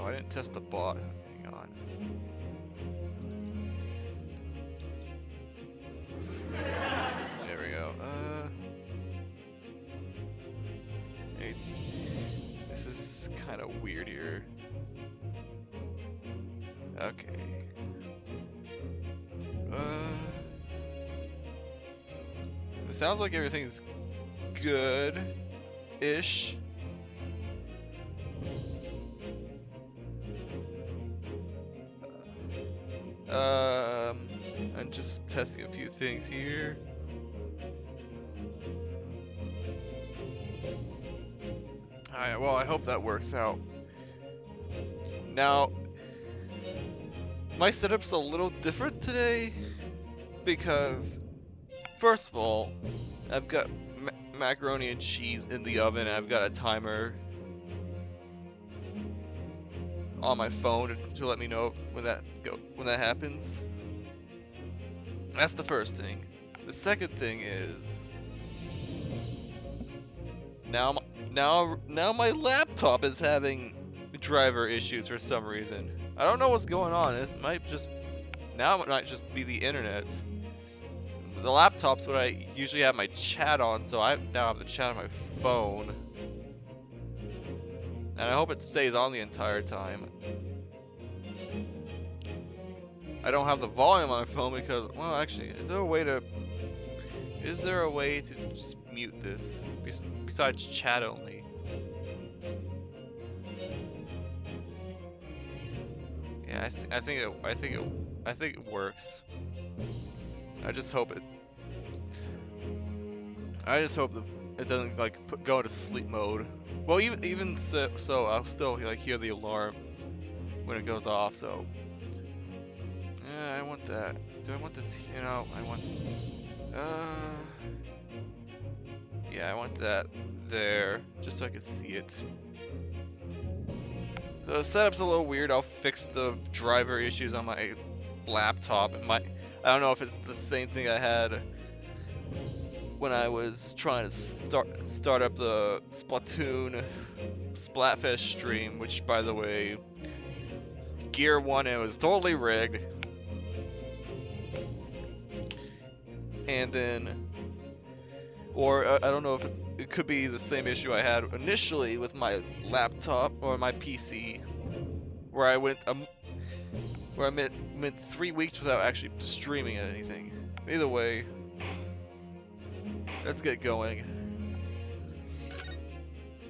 Oh, I didn't test the bot. Hang on. There we go. Hey, this is kind of weird here. Okay. It sounds like everything's good-ish. I'm just testing a few things here. Alright, well, I hope that works out. Now, my setup's a little different today because, first of all, I've got macaroni and cheese in the oven, and I've got a timer on my phone to let me know when that happens. That's the first thing. The second thing is now my laptop is having driver issues for some reason. I don't know what's going on. It might just be the internet. The laptop's what I usually have my chat on, so I now have the chat on my phone. And I hope it stays on the entire time. I don't have the volume on my phone because, well, actually, is there a way to just mute this besides chat only? Yeah, I think it works. I just hope it doesn't like go into sleep mode. Well, even so, I'll still like hear the alarm when it goes off. So, yeah, I want that. Do I want this? You know, I want. Yeah, I want that there just so I can see it. So the setup's a little weird. I'll fix the driver issues on my laptop. I don't know if it's the same thing I had when I was trying to start up the Splatoon Splatfest stream, which, by the way, Gear 1, it was totally rigged. And then, or I don't know if it could be the same issue I had initially with my laptop or my PC, where I went 3 weeks without actually streaming anything. Either way, let's get going.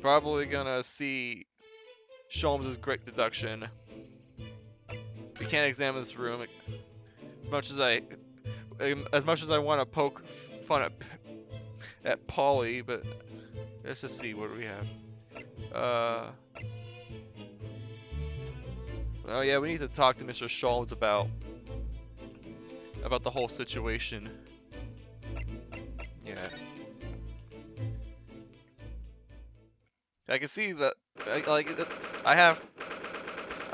Probably gonna see Sholmes' great deduction. We can't examine this room as much as I want to poke fun at Polly, but let's just see what do we have. Oh yeah, we need to talk to Mr. Sholmes about the whole situation. Yeah. I can see that I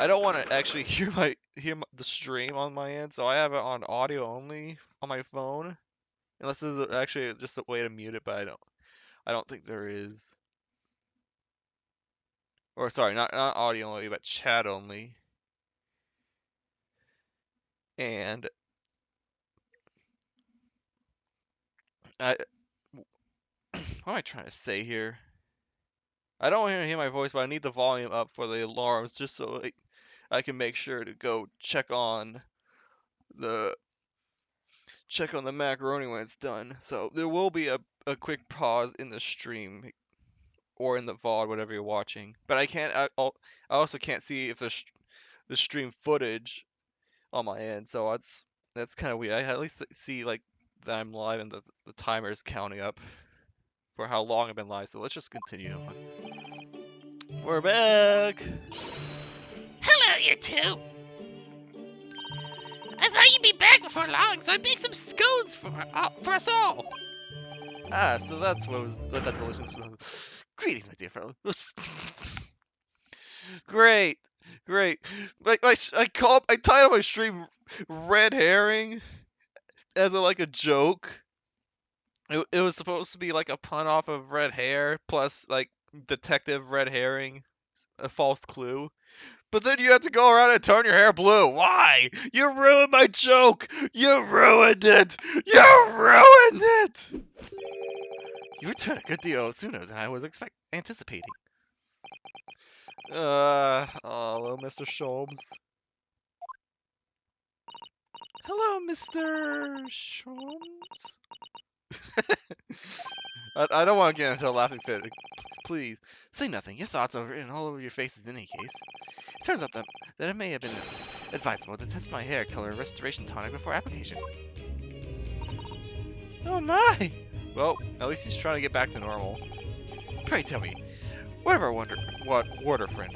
don't want to actually hear the stream on my end, so I have it on audio only on my phone. Unless there's actually just a way to mute it, but I don't think there is. Or sorry, not audio only, but chat only. And what am I trying to say here? I don't want to hear my voice, but I need the volume up for the alarms just so I can make sure to go check on the macaroni when it's done. So there will be a quick pause in the stream or in the VOD, whatever you're watching. But I also can't see if the stream footage on my end, so that's kind of weird. I at least see like that I'm live and the timer is counting up for how long I've been live. So let's just continue. We're back. Hello, you two. I thought you'd be back before long, so I baked some scones for us all. Ah, so that's what that delicious was. Greetings, my dear fellow. Great, great. I titled my stream "Red Herring" as like a joke. It was supposed to be like a pun off of Red Hair plus like Detective Red Herring. a false clue. But then you have to go around and turn your hair blue. Why? You ruined my joke. You ruined it. You ruined it. You returned a good deal sooner than I was anticipating. Hello, Mr. Sholmes. Hello, Mr. Sholmes. I don't want to get into a laughing fit. Please, say nothing. Your thoughts are written all over your faces in any case. It turns out that it may have been advisable to test my hair color restoration tonic before application. Oh my! Well, at least he's trying to get back to normal. Pray tell me, what Warder friend?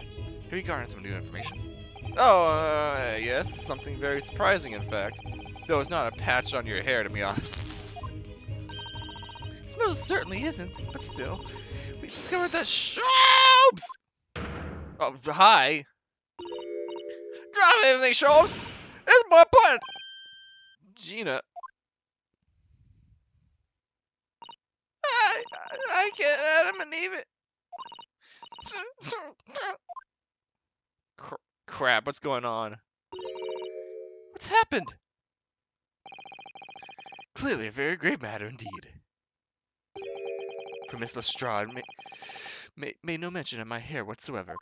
Have you gotten some new information? Oh, yes, something very surprising, in fact. Though it's not a patch on your hair, to be honest. This most certainly isn't, but still, we discovered that Sholmes! Oh, hi. Drop everything, Sholmes! It's more important! Gina. I can't let him leave it. Crap, what's going on? What's happened? Clearly a very grave matter indeed. For Miss Lestrade made no mention of my hair whatsoever.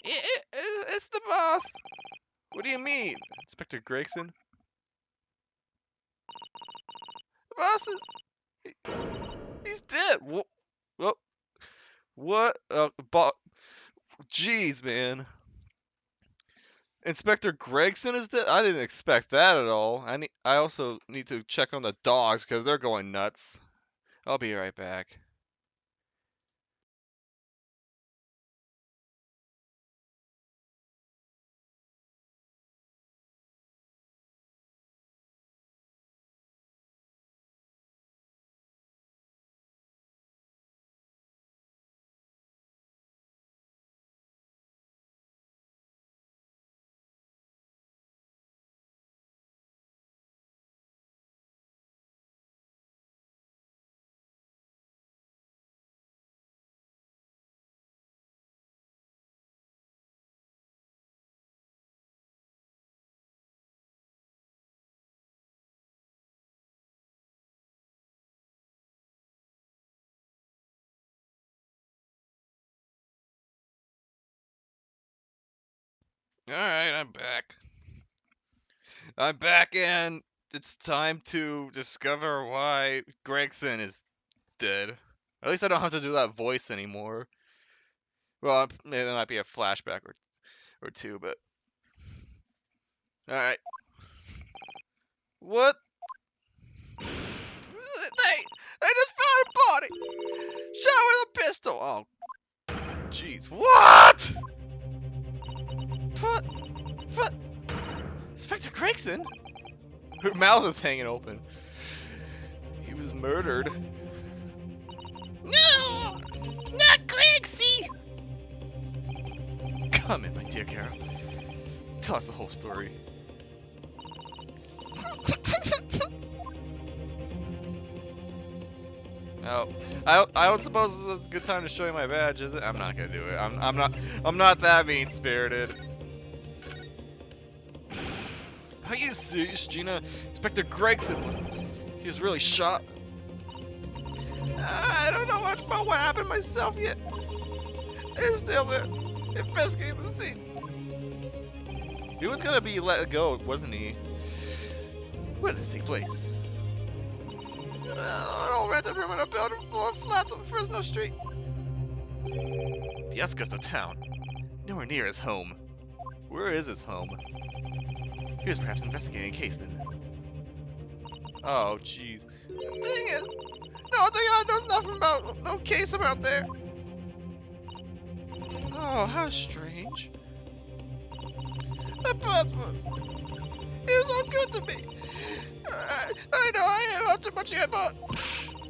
It's the boss. What do you mean? Inspector Gregson? The boss is... He's dead. What? What? Jeez, man. Inspector Gregson is dead? I didn't expect that at all. I also need to check on the dogs because they're going nuts. I'll be right back. Alright, I'm back. I'm back and it's time to discover why Gregson is dead. At least I don't have to do that voice anymore. Well, maybe there might be a flashback or two, but... Alright. What? They just found a body! Shot with a pistol! Oh, jeez. What? What? Inspector Gregson? Her mouth is hanging open. He was murdered. No! Not Grexy! Come in, my dear Carol. Tell us the whole story. Oh, I don't suppose it's a good time to show you my badge, is it? I'm not gonna do it. I'm not that mean spirited. Are you serious, Gina? Inspector Gregson, he was really shot. I don't know much about what happened myself yet. It's still there, investigating the scene. He was gonna be let go, wasn't he? Where did this take place? I don't rent a room in a building full of flats on Fresno Street. The outskirts of town. Nowhere near his home. Where is his home? He was perhaps investigating a case then. Oh, jeez. The thing is, no, the guy knows nothing about no case about there. Oh, how strange. The password. He was so good to me. I know I am up to much yet, but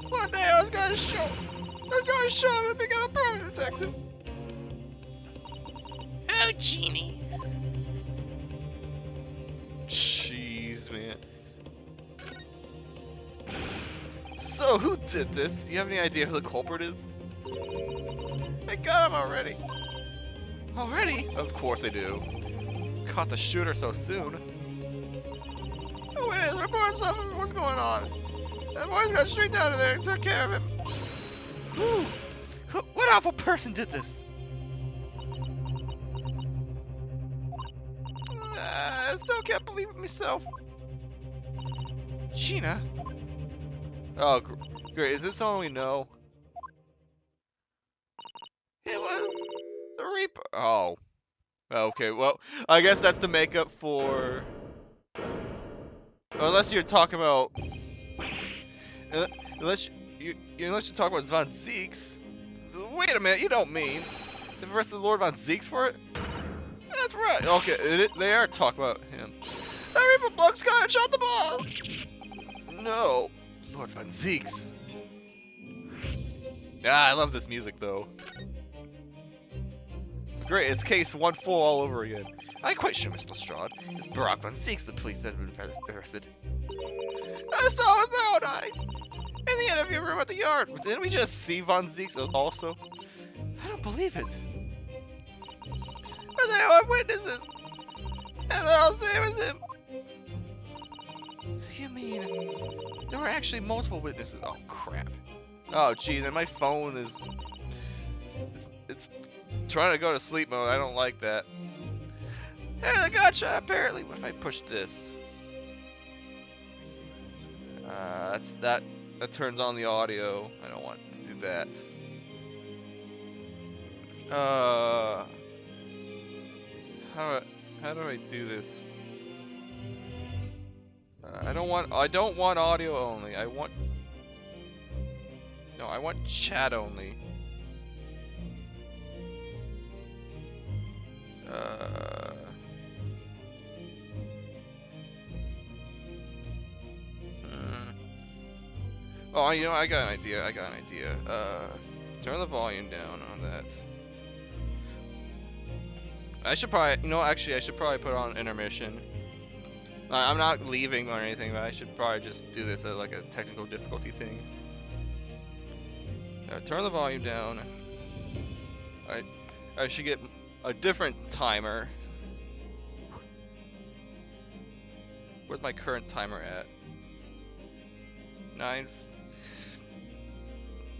one day I was gonna show him and become a private detective. Oh, Jeannie. Jeez, man. So, who did this? Do you have any idea who the culprit is? They got him already. Already? Of course they do. Caught the shooter so soon. Oh, it is. Report something. What's going on? That boy's got straight down to there and took care of him. Whew. What awful person did this? I still can't believe it myself. Gina? Oh, great. Is this someone we know? It was the Reaper. Oh. Okay, well, I guess that's the makeup for... Unless you're talking about... Unless you're talking about Von Zeeks. Wait a minute, you don't mean the rest of the Lord Von Zeeks for it? That's right. Okay, they are talking about him. That Reaper bloke's gonna shot the boss! No. Lord Von Zeeks. Ah, I love this music, though. Great, it's case 1-4 all over again. I'm quite sure, Mr. Lestrade. It's Barack Von Zeeks the police that have been arrested. I saw him with my own eyes! In the interview room at the yard. Didn't we just see Von Zeeks also? I don't believe it. But there are witnesses! And they're all saying it was him! So you mean... There were actually multiple witnesses? Oh, crap. Oh, gee, then my phone is... It's trying to go to sleep mode. I don't like that. There's a gotcha, apparently. What if I push this? That turns on the audio. I don't want to do that. How do I do this? I don't want audio only. I want chat only. Oh, you know, I got an idea. Turn the volume down on that. I should probably, actually, I should probably put on intermission. I'm not leaving or anything, but I should probably just do this as like a technical difficulty thing. Turn the volume down. I should get a different timer. Where's my current timer at? 9.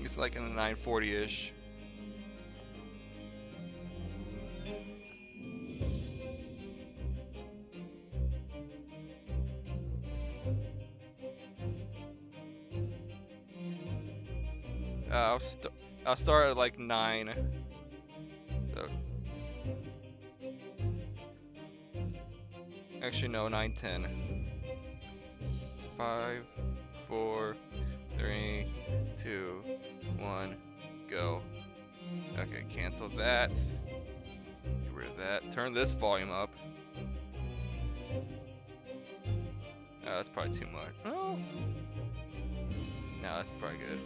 It's like in the 9:40-ish. I'll start at like 9. So actually no, 9:10. 5, 4, 3, 2, 1, go. Okay, cancel that. Get rid of that. Turn this volume up. Oh, that's probably too much. Oh. No, that's probably good.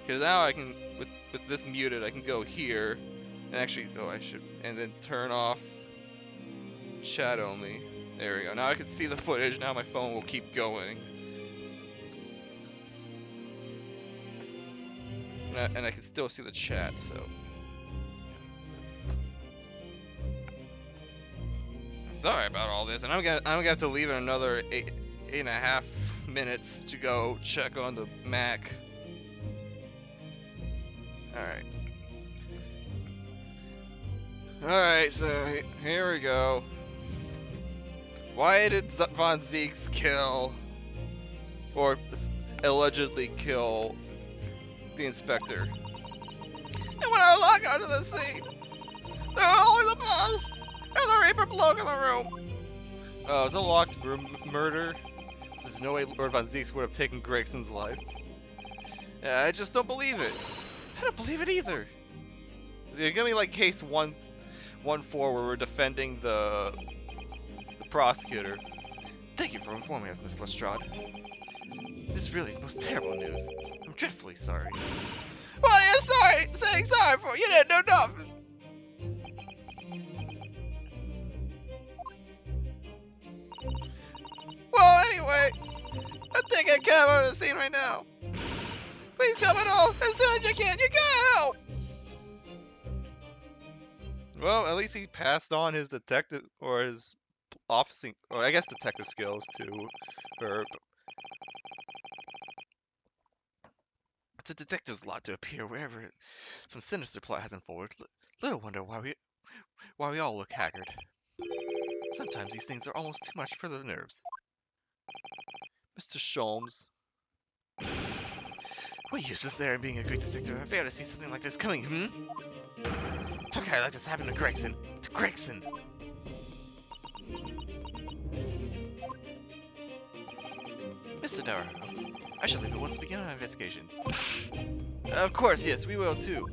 Because now I can, with this muted, I can go here, and actually, and then turn off chat only. There we go. Now I can see the footage. Now my phone will keep going. And I can still see the chat, so. Sorry about all this, and I'm gonna have to leave in another 8.5 minutes to go check on the Mac. Alright, so here we go. Why did Von Zeeks kill, or allegedly kill, the inspector? And when I log onto the scene, there were only the boss and the Reaper bloke in the room. Oh, it's a locked room murder. There's no way Lord Von Zeeks would have taken Gregson's life. Yeah, I just don't believe it. I don't believe it either. It's gonna be like case 1-4 where we're defending the prosecutor. Thank you for informing us, Miss Lestrade. This really is most terrible news. I'm dreadfully sorry. What are you saying sorry for? You didn't do nothing. Well, anyway, I think I can't out of the scene right now. Please come at home as soon as you can. You gotta help. Well, at least he passed on his detective or his officing, or I guess detective skills to her. It's a detective's lot to appear wherever some sinister plot has unfolded. Little wonder why we all look haggard. Sometimes these things are almost too much for the nerves. Mr. Sholmes, what use is there in being a great detective? I fail to see something like this coming, How can I let this happen to Gregson? To Gregson! Mr. Naruto, I shall leave at once to begin our investigations. Of course, yes, we will too.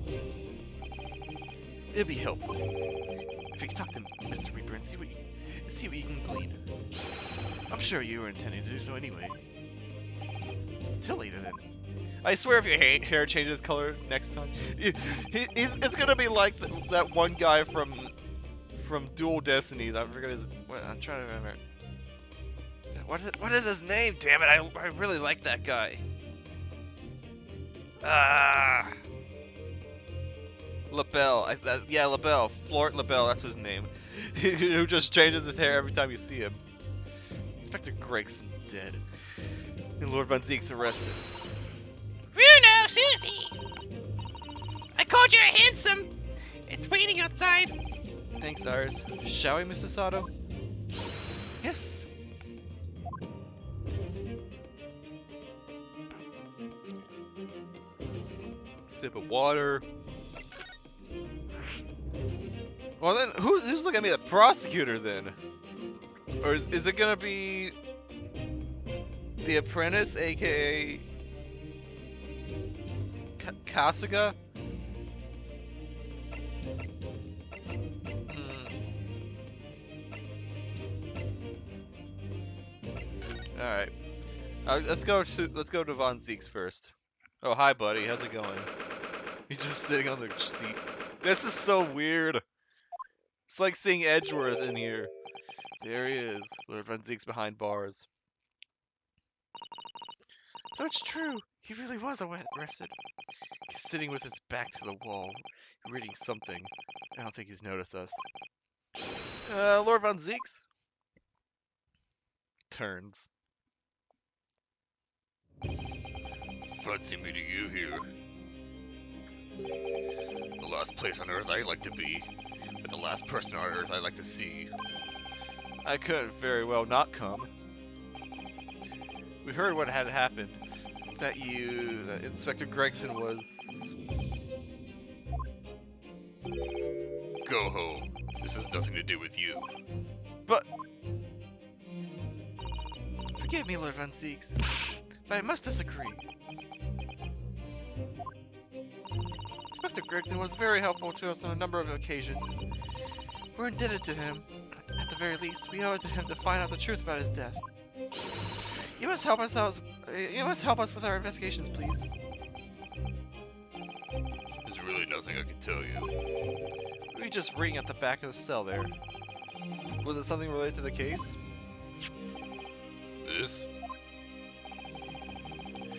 It'll be helpful if you can talk to Mr. Reaper and see what you can glean. I'm sure you were intending to do so anyway. Till later then. I swear if your hair changes color next time, it's gonna be like that one guy from Dual Destinies. I forget his. I'm trying to remember. What is his name? Damn it! I really like that guy. Ah, LaBelle. Yeah, LaBelle. Flort LaBelle. That's his name. Who just changes his hair every time you see him. Inspector Gregson dead, and Lord Von Zeke's arrested. Bruno, Susie! I called you a handsome! It's waiting outside. Thanks, Iris. Shall we, Mrs. Sato? Yes. Sip of water. Well then, who's looking at me? The prosecutor then? Or is it gonna be the apprentice, aka Kasuga? All right. Let's go to Von Zeke's first. Oh, hi, buddy. How's it going? He's just sitting on the seat. This is so weird. It's like seeing Edgeworth in here. There he is. Lord Von Zeke's behind bars. So it's true. He really was arrested. He's sitting with his back to the wall, reading something. I don't think he's noticed us. Lord Von Zeke's turns. Fancy meeting you here. The last place on Earth I'd like to be, but the last person on Earth I'd like to see. I couldn't very well not come. We heard what had happened. That Inspector Gregson was... Go home. This has nothing to do with you. But... Forgive me, Lord Von Zeeks, but I must disagree. Inspector Gregson was very helpful to us on a number of occasions. We're indebted to him. At the very least, we owe it to him to find out the truth about his death. You must help us out. You must help us with our investigations, please. There's really nothing I can tell you. We just reading at the back of the cell there. Was it something related to the case? This?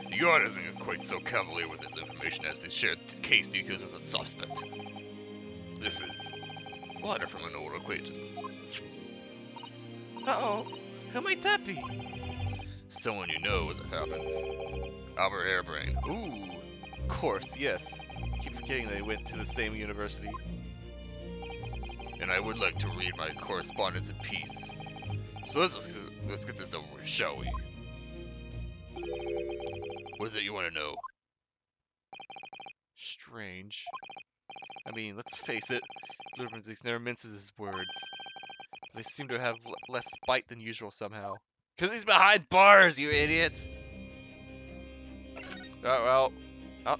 The guard isn't quite so cavalier with its information as to share case details with a suspect. This is a letter from an old acquaintance. Uh-oh. Who might that be? Someone you know as it happens. Albert Airbrain. Ooh. Of course, yes. Keep forgetting they went to the same university. And I would like to read my correspondence in peace. So let's get this over with, shall we? What is it you want to know? Strange. I mean, let's face it, Lord Von Zeeks never minces his words. They seem to have less spite than usual somehow. Because he's behind bars, you idiot! Oh, well. Oh.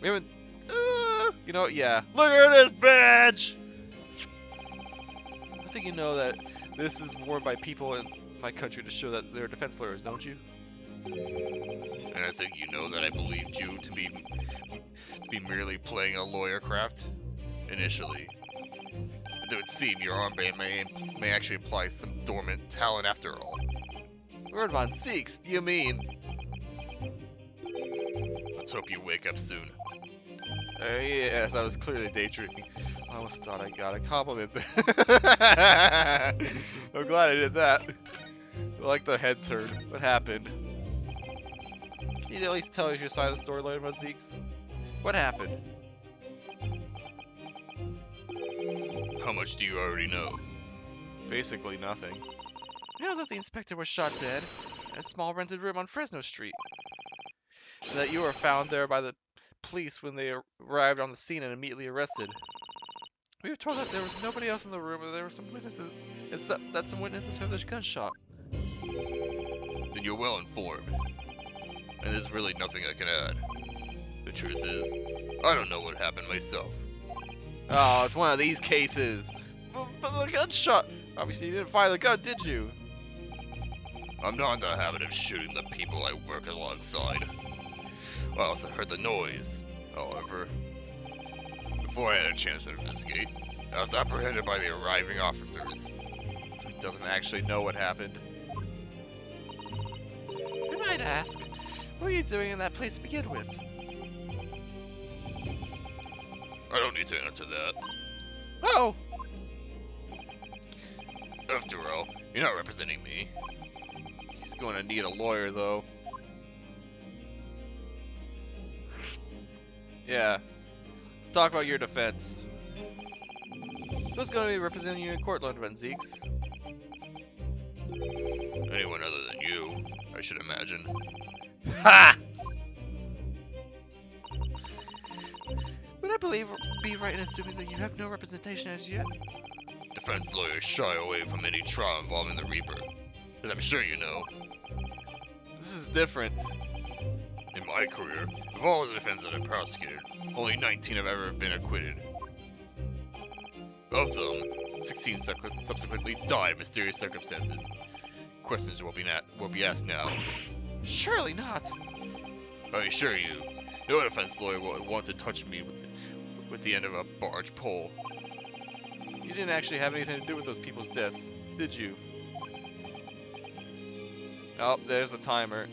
We haven't... you know what, yeah. Look at this badge! I think you know that this is worn by people in my country to show that they're defense lawyers, don't you? And I think you know that I believed you to be merely playing a lawyer craft initially. But it would seem your armband may actually imply some dormant talent after all. Lord Von Zeeks, do you mean? Let's hope you wake up soon. Yes, I was clearly daydreaming. I almost thought I got a compliment there. I'm glad I did that. I like the head turn. What happened? Can you at least tell us your side of the storyline about Zeke's? What happened? How much do you already know? Basically nothing. You know that the inspector was shot dead in a small rented room on Fresno Street. And that you were found there by the police when they arrived on the scene and immediately arrested. We were told that there was nobody else in the room, but there were some witnesses, except that some witnesses heard the gunshot. Then you're well informed. And there's really nothing I can add. The truth is, I don't know what happened myself. Oh, it's one of these cases. But the gunshot. Obviously, you didn't fire the gun, did you? I'm not in the habit of shooting the people I work alongside. I also heard the noise, however. Before I had a chance to investigate, I was apprehended by the arriving officers. So he doesn't actually know what happened. I might ask, what were you doing in that place to begin with? I don't need to answer that. Oh! After all, you're not representing me. He's going to need a lawyer, though. Yeah. Let's talk about your defense. Who's going to be representing you in court, Lord Van Zeeks? Anyone other than you, I should imagine. Ha! Would I be right in assuming that you have no representation as yet? Defense lawyers shy away from any trial involving the Reaper, as I'm sure you know. This is different. In my career, of all the defendants that I've prosecuted, only 19 have ever been acquitted. Of them, 16 subsequently died in mysterious circumstances. Questions will be asked now. Surely not. I assure you, no defense lawyer will want to touch me with the end of a barge pole. You didn't actually have anything to do with those people's deaths, did you? Oh, there's the timer.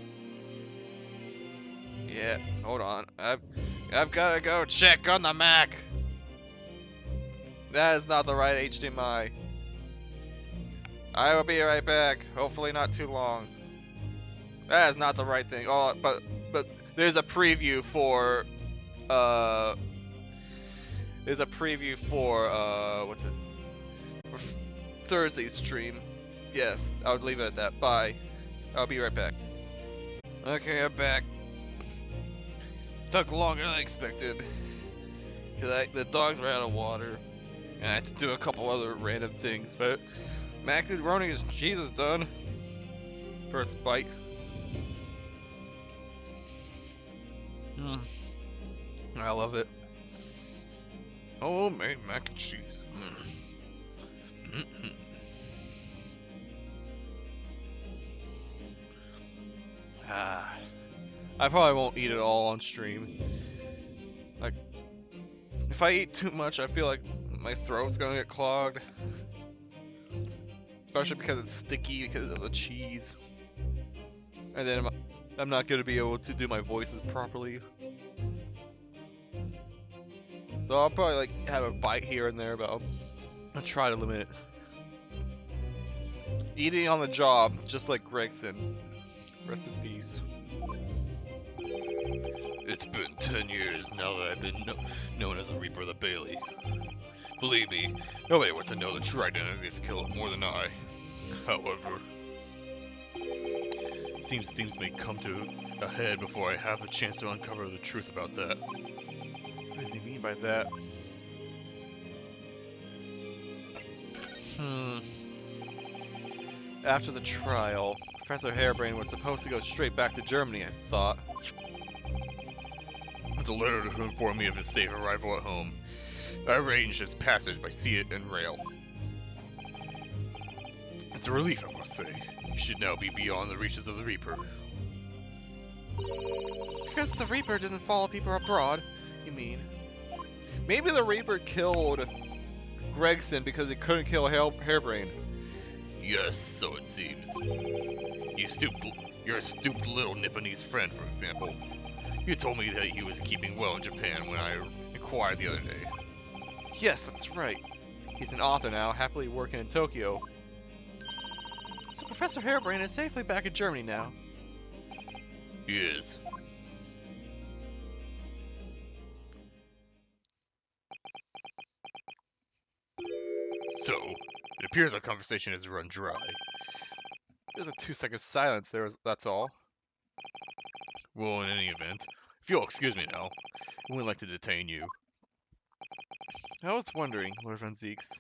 Yeah, hold on. I've gotta go check on the Mac. That is not the right HDMI. I will be right back. Hopefully not too long. That is not the right thing. Oh, but there's a preview for what's it? For Thursday's stream. Yes, I would leave it at that. Bye. I'll be right back. Okay, I'm back. Took longer than I expected. Cause the dogs were out of water, and I had to do a couple other random things. But macaroni and cheese is done. First bite. I love it. Homemade mac and cheese. I probably won't eat it all on stream. Like, if I eat too much, I feel like my throat's gonna get clogged. Especially because it's sticky because of the cheese. And then I'm not gonna be able to do my voices properly. So I'll probably like have a bite here and there, but I'll try to limit it. Eating on the job, just like Gregson. Rest in peace. It's been 10 years now that I've been known as the Reaper of the Bailey. Believe me, nobody wants to know the true identity of this killer more than I. However, it seems things may come to a head before I have the chance to uncover the truth about that. What does he mean by that? After the trial, Professor Harebrain was supposed to go straight back to Germany, I thought. With a letter to inform me of his safe arrival at home, I arranged his passage by sea and rail. It's a relief, I must say. You should now be beyond the reaches of the Reaper. Because the Reaper doesn't follow people abroad, you mean? Maybe the Reaper killed Gregson because he couldn't kill Harebrain. Yes, so it seems. You're a stupid little Nipponese friend, for example. You told me that he was keeping well in Japan when I acquired the other day. Yes, that's right. He's an author now, happily working in Tokyo. So Professor Harebrain is safely back in Germany now. He is. So, it appears our conversation has run dry. There's a 2-second silence there, that's all. Well, in any event, if you'll excuse me now, I wouldn't like to detain you. I was wondering, Lord Van Zieks,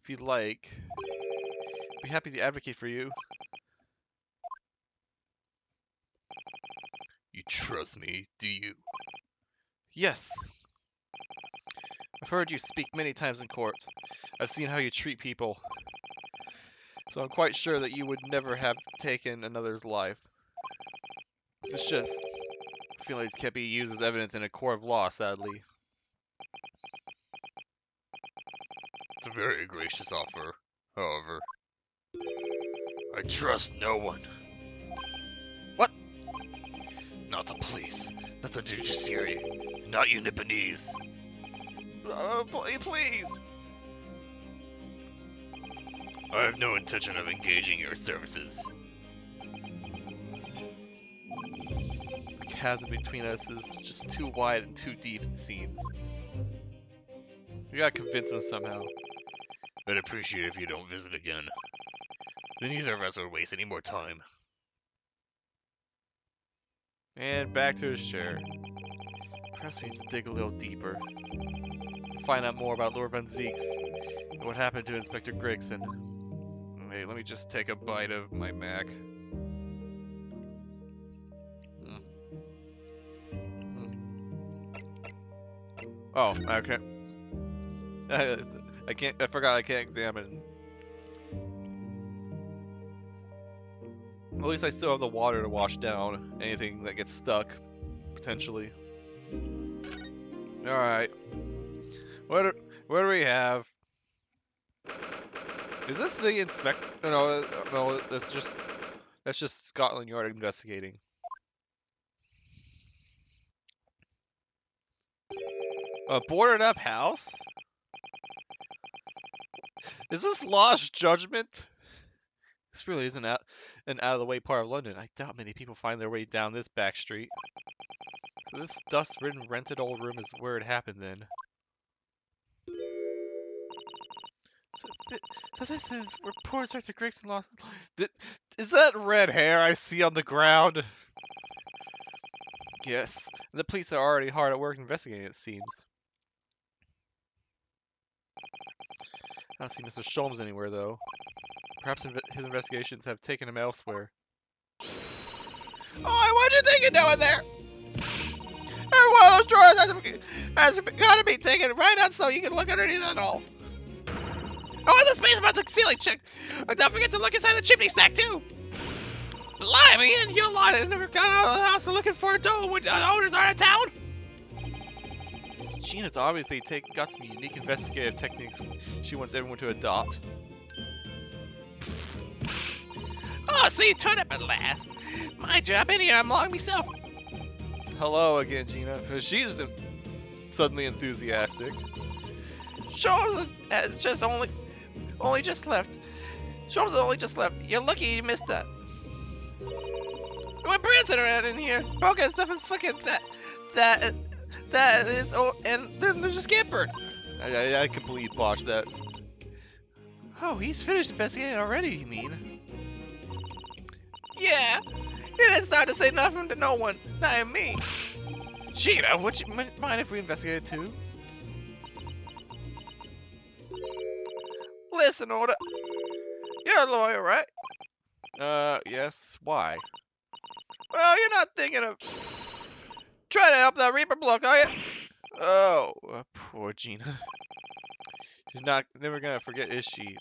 if you'd like, I'd be happy to advocate for you. You trust me, do you? Yes. I've heard you speak many times in court. I've seen how you treat people. So I'm quite sure that you would never have taken another's life. It's just, feelings can't be used as evidence in a court of law, sadly. It's a very gracious offer, however. I trust no one. What? Not the police, not the judiciary, not you Nipponese. Please! I have no intention of engaging your services. The chasm between us is just too wide and too deep, it seems. We gotta convince him somehow. I'd appreciate it if you don't visit again. Then neither of us would waste any more time. And back to his chair. Perhaps we need to dig a little deeper. Find out more about Lord Van Zieks and what happened to Inspector Gregson. Wait, let me just take a bite of my Mac. Oh, okay. I forgot I can't examine. At least I still have the water to wash down anything that gets stuck, potentially. Alright. What do we have? Is this the inspector? No, that's just Scotland Yard investigating. A boarded up house? Is this Lost Judgment? This really isn't an out of the way part of London. I doubt many people find their way down this back street. So this dust-ridden rented old room is where it happened then. So this is where poor Inspector Gregson lost. Is that red hair I see on the ground? Yes. The police are already hard at work investigating, it seems. I don't see Mr. Sholmes anywhere, though. Perhaps his investigations have taken him elsewhere. Oh, what you think you're doing there? Every one of those drawers has got to be taken right out so you can look underneath it all. Oh, and the space about the ceiling checked. Don't forget to look inside the chimney stack, too. Blimey, and you lot have never gone out of the house looking for a dough when the owners aren't in town? Gina's obviously got some unique investigative techniques she wants everyone to adopt. Oh, so you turned up at last. My job in here, I'm long myself. Hello again, Gina. She's suddenly enthusiastic. Sholmes has just only just left. Sholmes only just left. You're lucky you missed that. We went prancing around in here, poking stuff and flicking that is, oh, and then there's a scampered. I completely botched that. Oh, he's finished investigating already, you mean? Yeah. He didn't start to say nothing to no one, not even me. Gina, would you mind if we investigated too? Listen, Oda. You're a lawyer, right? Yes. Why? Well, you're not thinking of trying to help that Reaper bloke, are you? Oh, poor Gina. She's never gonna forget, is she?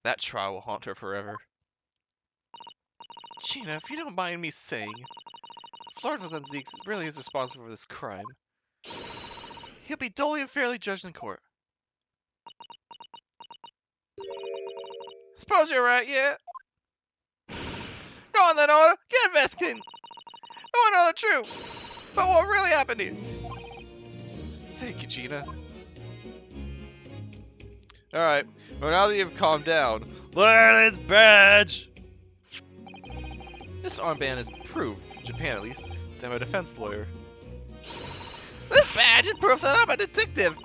That trial will haunt her forever. Gina, if you don't mind me saying, Lord Van Zieks really is responsible for this crime. He'll be duly and fairly judged in court. Suppose you're right, yeah. Go on then, Oda. Get investigating. I want to know the truth. But what really happened here? Thank you, Gina. Alright, well now that you've calmed down, look at this badge! This armband is proof, in Japan at least, that I'm a defense lawyer. This badge is proof that I'm a detective.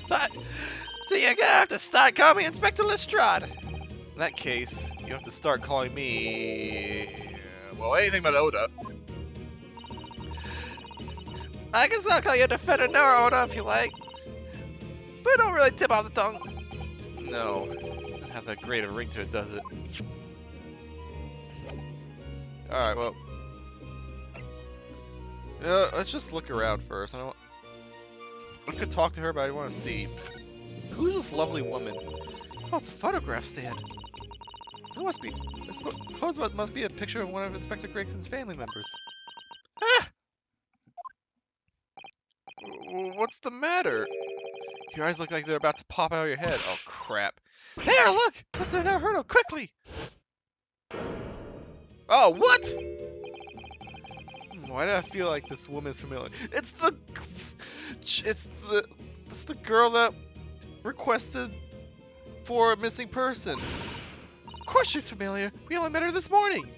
So you're gonna have to start calling me Inspector Lestrade. In that case, you have to start calling me... well, anything but Oda. I guess I'll call you Defender Nora Oda if you like. But don't really tip off the tongue. No, it doesn't have that great a ring to it, does it? Alright, well... let's just look around first. I could talk to her, but I want to see. Who's this lovely woman? Oh, it's a photograph stand. It must be. I suppose it must be a picture of one of Inspector Gregson's family members. Ah! What's the matter? Your eyes look like they're about to pop out of your head. Oh, crap. There, look! Mr. Naruto, quickly! Oh, what? Why did I feel like this woman's familiar? It's the girl that requested for a missing person. Of course she's familiar. We only met her this morning.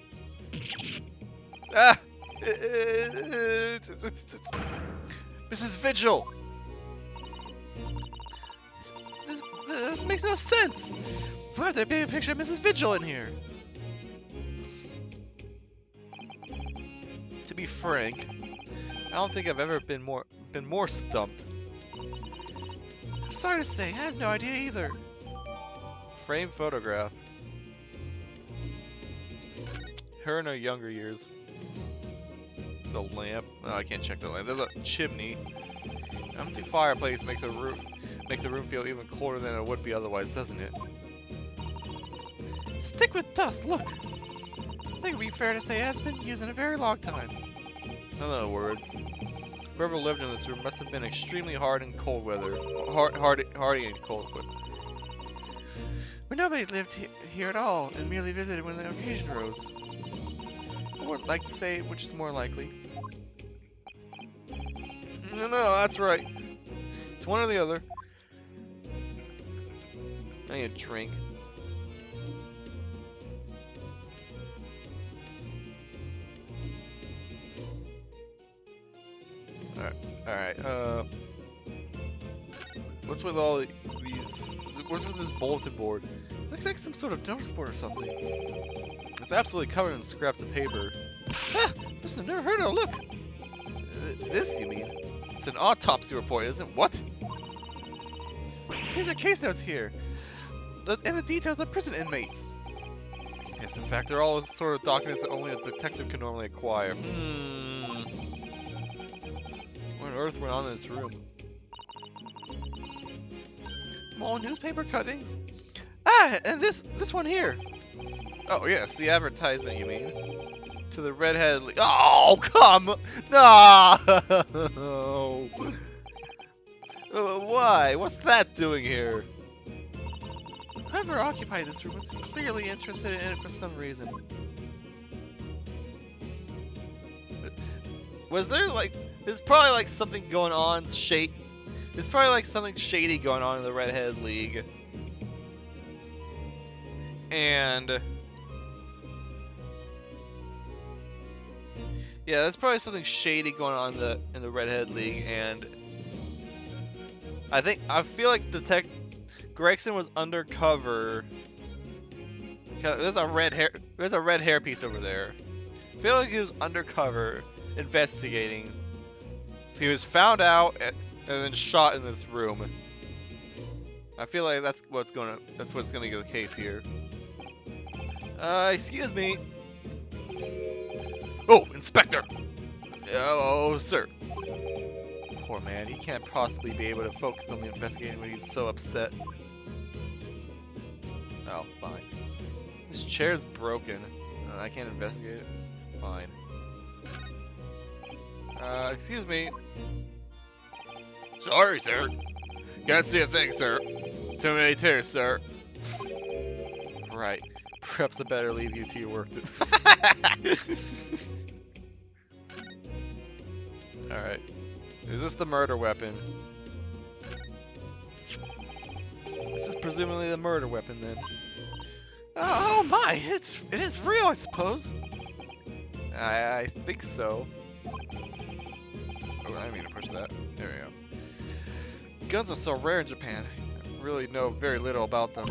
Ah, it's Mrs. Vigil. This makes no sense. Why would there be a picture of Mrs. Vigil in here? To be frank, I don't think I've ever been more stumped. I'm sorry to say, I have no idea either. Framed photograph. Her in her younger years. There's a lamp. Oh, I can't check the lamp. There's a chimney. An empty fireplace makes a room feel even colder than it would be otherwise, doesn't it? Stick with dust, look! I think it would be fair to say it has been used in a very long time. In other words, whoever lived in this room must have been extremely hard in cold weather. Hardy in cold weather. But nobody lived here at all, and merely visited when the occasion arose. I would like to say which is more likely. No, that's right. It's one or the other. I need a drink. Alright, what's with all these... What's with this bulletin board? It looks like some sort of notice board or something. It's absolutely covered in scraps of paper. Ah! I've never heard of it, look! This, you mean? It's an autopsy report, isn't it? What? These are case notes here. And the details of prison inmates. Yes, in fact, they're all sort of documents that only a detective can normally acquire. What on earth went on in this room? More newspaper cuttings? Ah, and this one here. Oh yes, the advertisement, you mean? To the redheaded oh, come! No! Why? What's that doing here? Whoever occupied this room was clearly interested in it for some reason. Was there there's probably like something going on there's probably like something shady going on in the Redhead League. And yeah, there's probably something shady going on in the Redhead League, and I feel like Gregson was undercover. There's a red hairpiece over there. I feel like he was undercover investigating. He was found out and then shot in this room. I feel like that's what's gonna be the case here. Excuse me. Oh, Inspector! Oh, sir. Poor man, he can't possibly be able to focus on the investigation when he's so upset. Oh, fine. This chair's broken. I can't investigate it. Fine. Excuse me. Sorry, sir. Can't see a thing, sir. Too many tears, sir. Right. Perhaps I better leave you to your work. Alright. Is this the murder weapon? This is presumably the murder weapon then. Oh my! It is real, I suppose. I think so. Oh, I didn't mean to push that. There we go. Guns are so rare in Japan. I really know very little about them.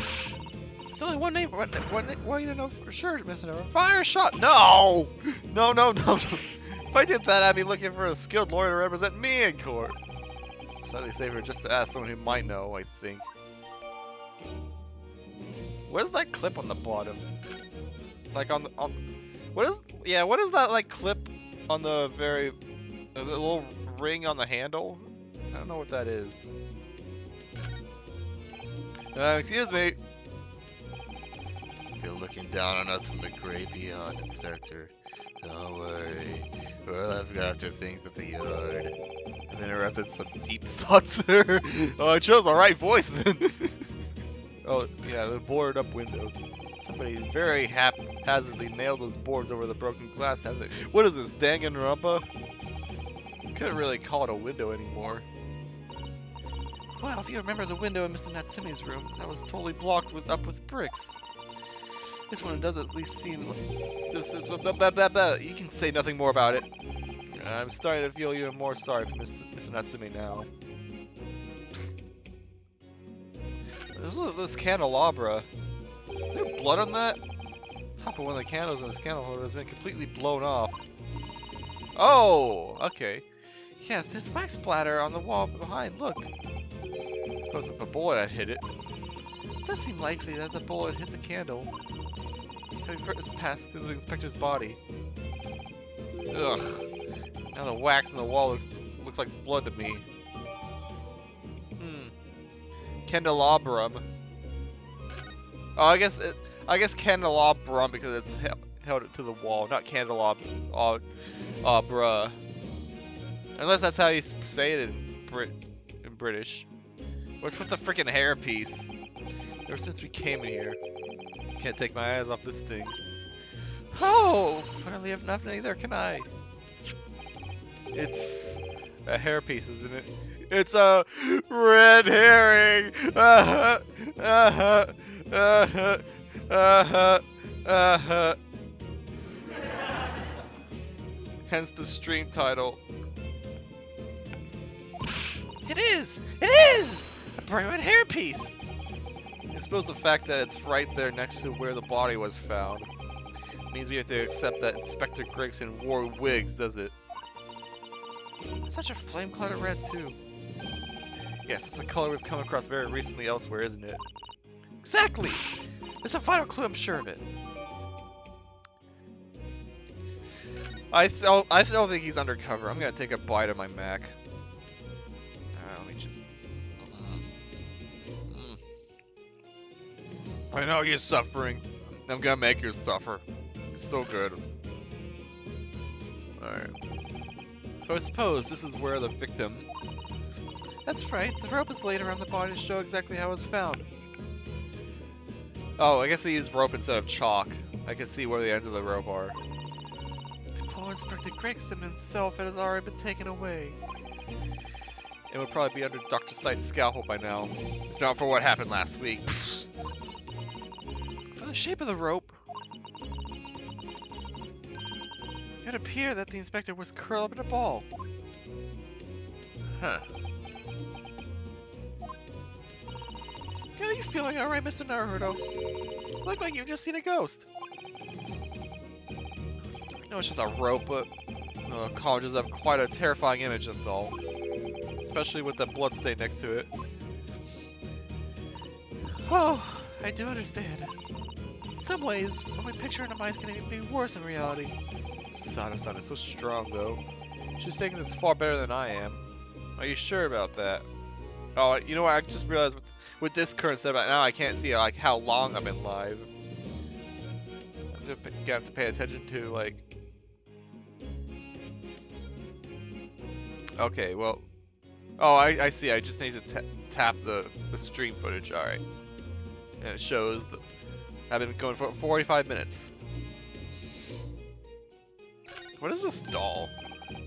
There's only one name. Why you don't know for sure, Mr. Never? Fire shot! No! No, no, no, no. If I did that, I'd be looking for a skilled lawyer to represent me in court. Slightly safer just to ask someone who might know, I think. What is that clip on the bottom? Like on what is that like clip on the the little ring on the handle? I don't know what that is. Excuse me. You're looking down on us from the great beyond, Inspector. Don't worry. We'll look after things at the yard. I've interrupted some deep thoughts there. Oh, I chose the right voice then. Oh, yeah, the boarded up windows. Somebody very haphazardly nailed those boards over the broken glass, haven't they? What is this, Danganronpa? Couldn't really call it a window anymore. Well, if you remember the window in Mr. Natsume's room, that was totally blocked with bricks. This one does at least seem... You can say nothing more about it. I'm starting to feel even more sorry for Mr. Natsume now. This candelabra. Is there blood on that? Top of one of the candles in this candle holder has been completely blown off. Oh, okay. Yes, there's wax splatter on the wall behind. Look. I suppose if a bullet had hit it. It does seem likely that the bullet hit the candle, having first passed through the inspector's body. Ugh. Now the wax on the wall looks like blood to me. Candelabrum. Oh, I guess candelabrum because it's held to the wall, not candelabrum. Bruh. Unless that's how you say it in British. What's with the freaking hairpiece? Ever since we came in here, can't take my eyes off this thing. Oh, finally have nothing either, can I? It's a hairpiece, isn't it? It's a red herring. Hence the stream title. It is! It is! A bright red hairpiece! I suppose the fact that it's right there next to where the body was found means we have to accept that Inspector Gregson wore wigs, does it? Such a flame-colored red, too. Yes, it's a color we've come across very recently elsewhere, isn't it? Exactly! It's a final clue, I'm sure of it. I still think he's undercover. I'm gonna take a bite of my Mac. Let me just... I know you're suffering. I'm gonna make you suffer. It's so good. Alright. So I suppose this is where the victim... That's right, the rope is laid around the body to show exactly how it was found. Oh, I guess they used rope instead of chalk. I can see where the ends of the rope are. Poor Inspector Gregson himself has already been taken away. It would probably be under Dr. Sight's scalpel by now, if not for what happened last week. For the shape of the rope, it appeared that the inspector was curled up in a ball. Huh. Are you feeling alright, Mr. Naruto? Look like you've just seen a ghost. I know it's just a rope, but conjures up quite a terrifying image, that's all. Especially with the blood stain next to it. Oh, I do understand. In some ways, what we picture in our minds can even be worse in reality. Sana-san is so strong, though. She's taking this far better than I am. Are you sure about that? Oh, you know what? I just realized with this current setup now, I can't see like how long I've been live. I'm gonna have to pay attention to like. Okay, well. Oh, I see. I just need to tap the stream footage. All right, and it shows that I've been going for 45 minutes. What is this doll?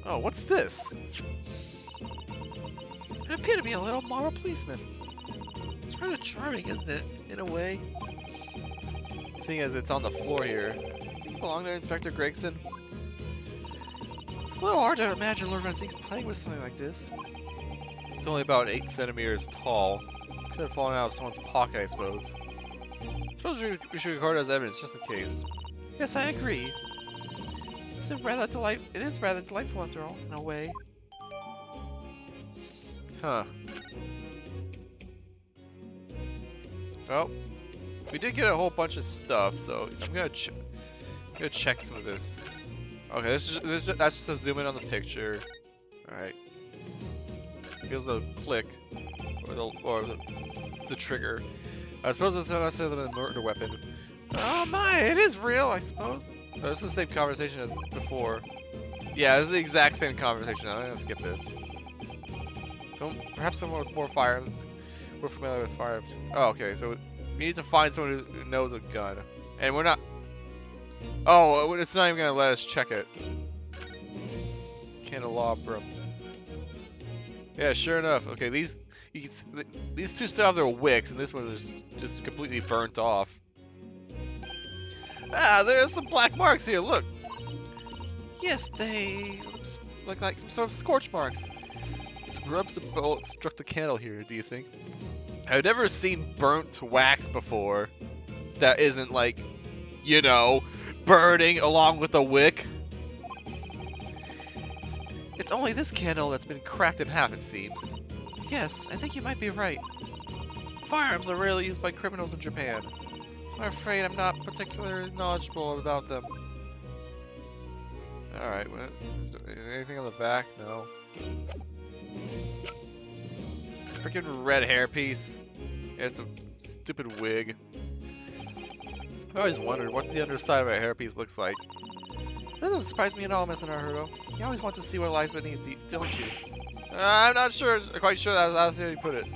Oh, what's this? I appear to be a little model policeman. It's rather charming, isn't it? In a way. Seeing as it's on the floor here. Do you think it belonged to Inspector Gregson? It's a little hard to imagine Lord Van Ziek's playing with something like this. It's only about 8 centimeters tall. Could have fallen out of someone's pocket, I suppose. Suppose we should record it as evidence, just in case. Yes, I agree. It is rather delightful after all, in a way. Huh. Well, we did get a whole bunch of stuff, so I'm gonna check some of this. Okay, that's just a zoom in on the picture. All right. Here's the click, or the trigger. I suppose it's not necessarily a murder weapon. Oh my, it is real, I suppose. Oh, this is the same conversation as before. Yeah, this is the exact same conversation. I'm gonna skip this. So perhaps someone with more firearms. We're familiar with firearms. Oh, okay. So we need to find someone who knows a gun, and we're not. Oh, it's not even gonna let us check it. Candelabrum. Yeah, sure enough. Okay, these two still have their wicks, and this one is just completely burnt off. Ah, there's some black marks here. Look. Yes, they look like some sort of scorch marks. Perhaps the bullet struck the candle here. Do you think? I've never seen burnt wax before. That isn't like, you know, burning along with the wick. It's only this candle that's been cracked in half, it seems. Yes, I think you might be right. Firearms are rarely used by criminals in Japan. I'm afraid I'm not particularly knowledgeable about them. Alright, is there anything on the back? No. Freaking red hairpiece. Yeah, it's a stupid wig. I always wondered what the underside of a hairpiece looks like. That doesn't surprise me at all, Mr. Naruto. You always want to see what lies beneath, don't you? I'm not quite sure that's how you put it.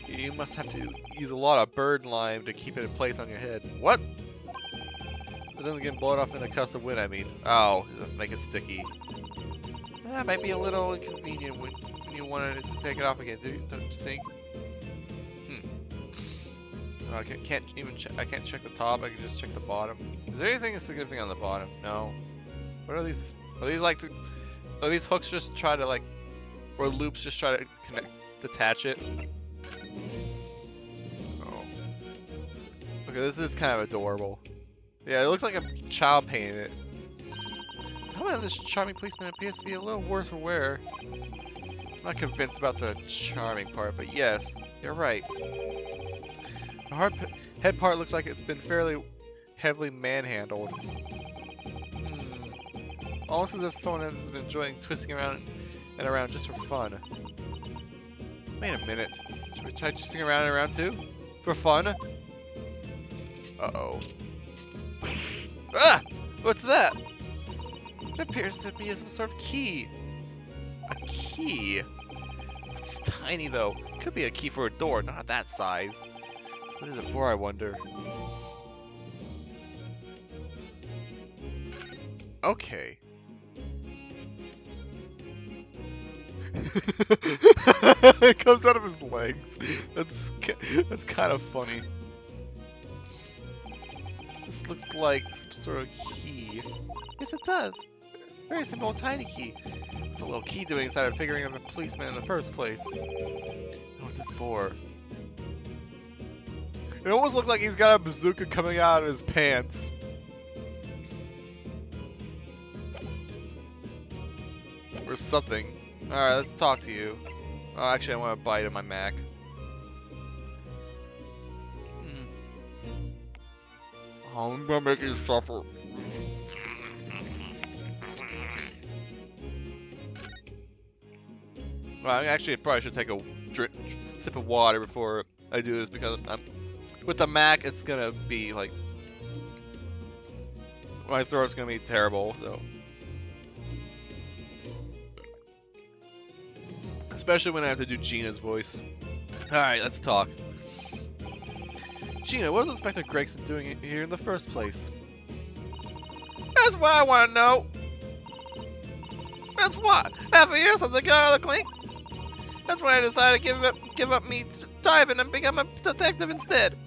You must have to use a lot of bird lime to keep it in place on your head. What? So it doesn't get blown off in a gust of wind, I mean. Oh, make it sticky. That might be a little inconvenient when you wanted to take it off again, don't you think? Oh, I can't even check. I can't check the top. I can just check the bottom. Is there anything significant on the bottom? No. What are these? Are these hooks just try to like, or loops just try to detach it? Oh. Okay, this is kind of adorable. Yeah, it looks like a child painted it. However, this charming policeman appears to be a little worse for wear. I'm not convinced about the charming part, but yes, you're right. The hard head part looks like it's been fairly heavily manhandled. Almost as if someone has been enjoying twisting around and around just for fun. Wait a minute. Should we try twisting around and around too? For fun? Uh-oh. Ah! What's that? It appears to be some sort of key. A key? It's tiny though. Could be a key for a door, not that size. What is it for, I wonder? Okay. It comes out of his legs. That's kind of funny. This looks like some sort of key. Yes, it does. Very simple, tiny key. What's a little key doing inside of figuring out a policeman in the first place? What's it for? It almost looks like he's got a bazooka coming out of his pants. Or something. Alright, let's talk to you. Oh, actually, I want to bite in my Mac. Oh, I'm gonna make you suffer. Well, I actually probably should take a sip of water before I do this because with the Mac, it's gonna be like my throat's gonna be terrible. So, especially when I have to do Gina's voice. All right, let's talk. Gina, what was Inspector Gregson doing here in the first place? That's what I want to know. That's what. Half a year since I got out of the clink. That's when I decided to give up me diving and become a detective instead.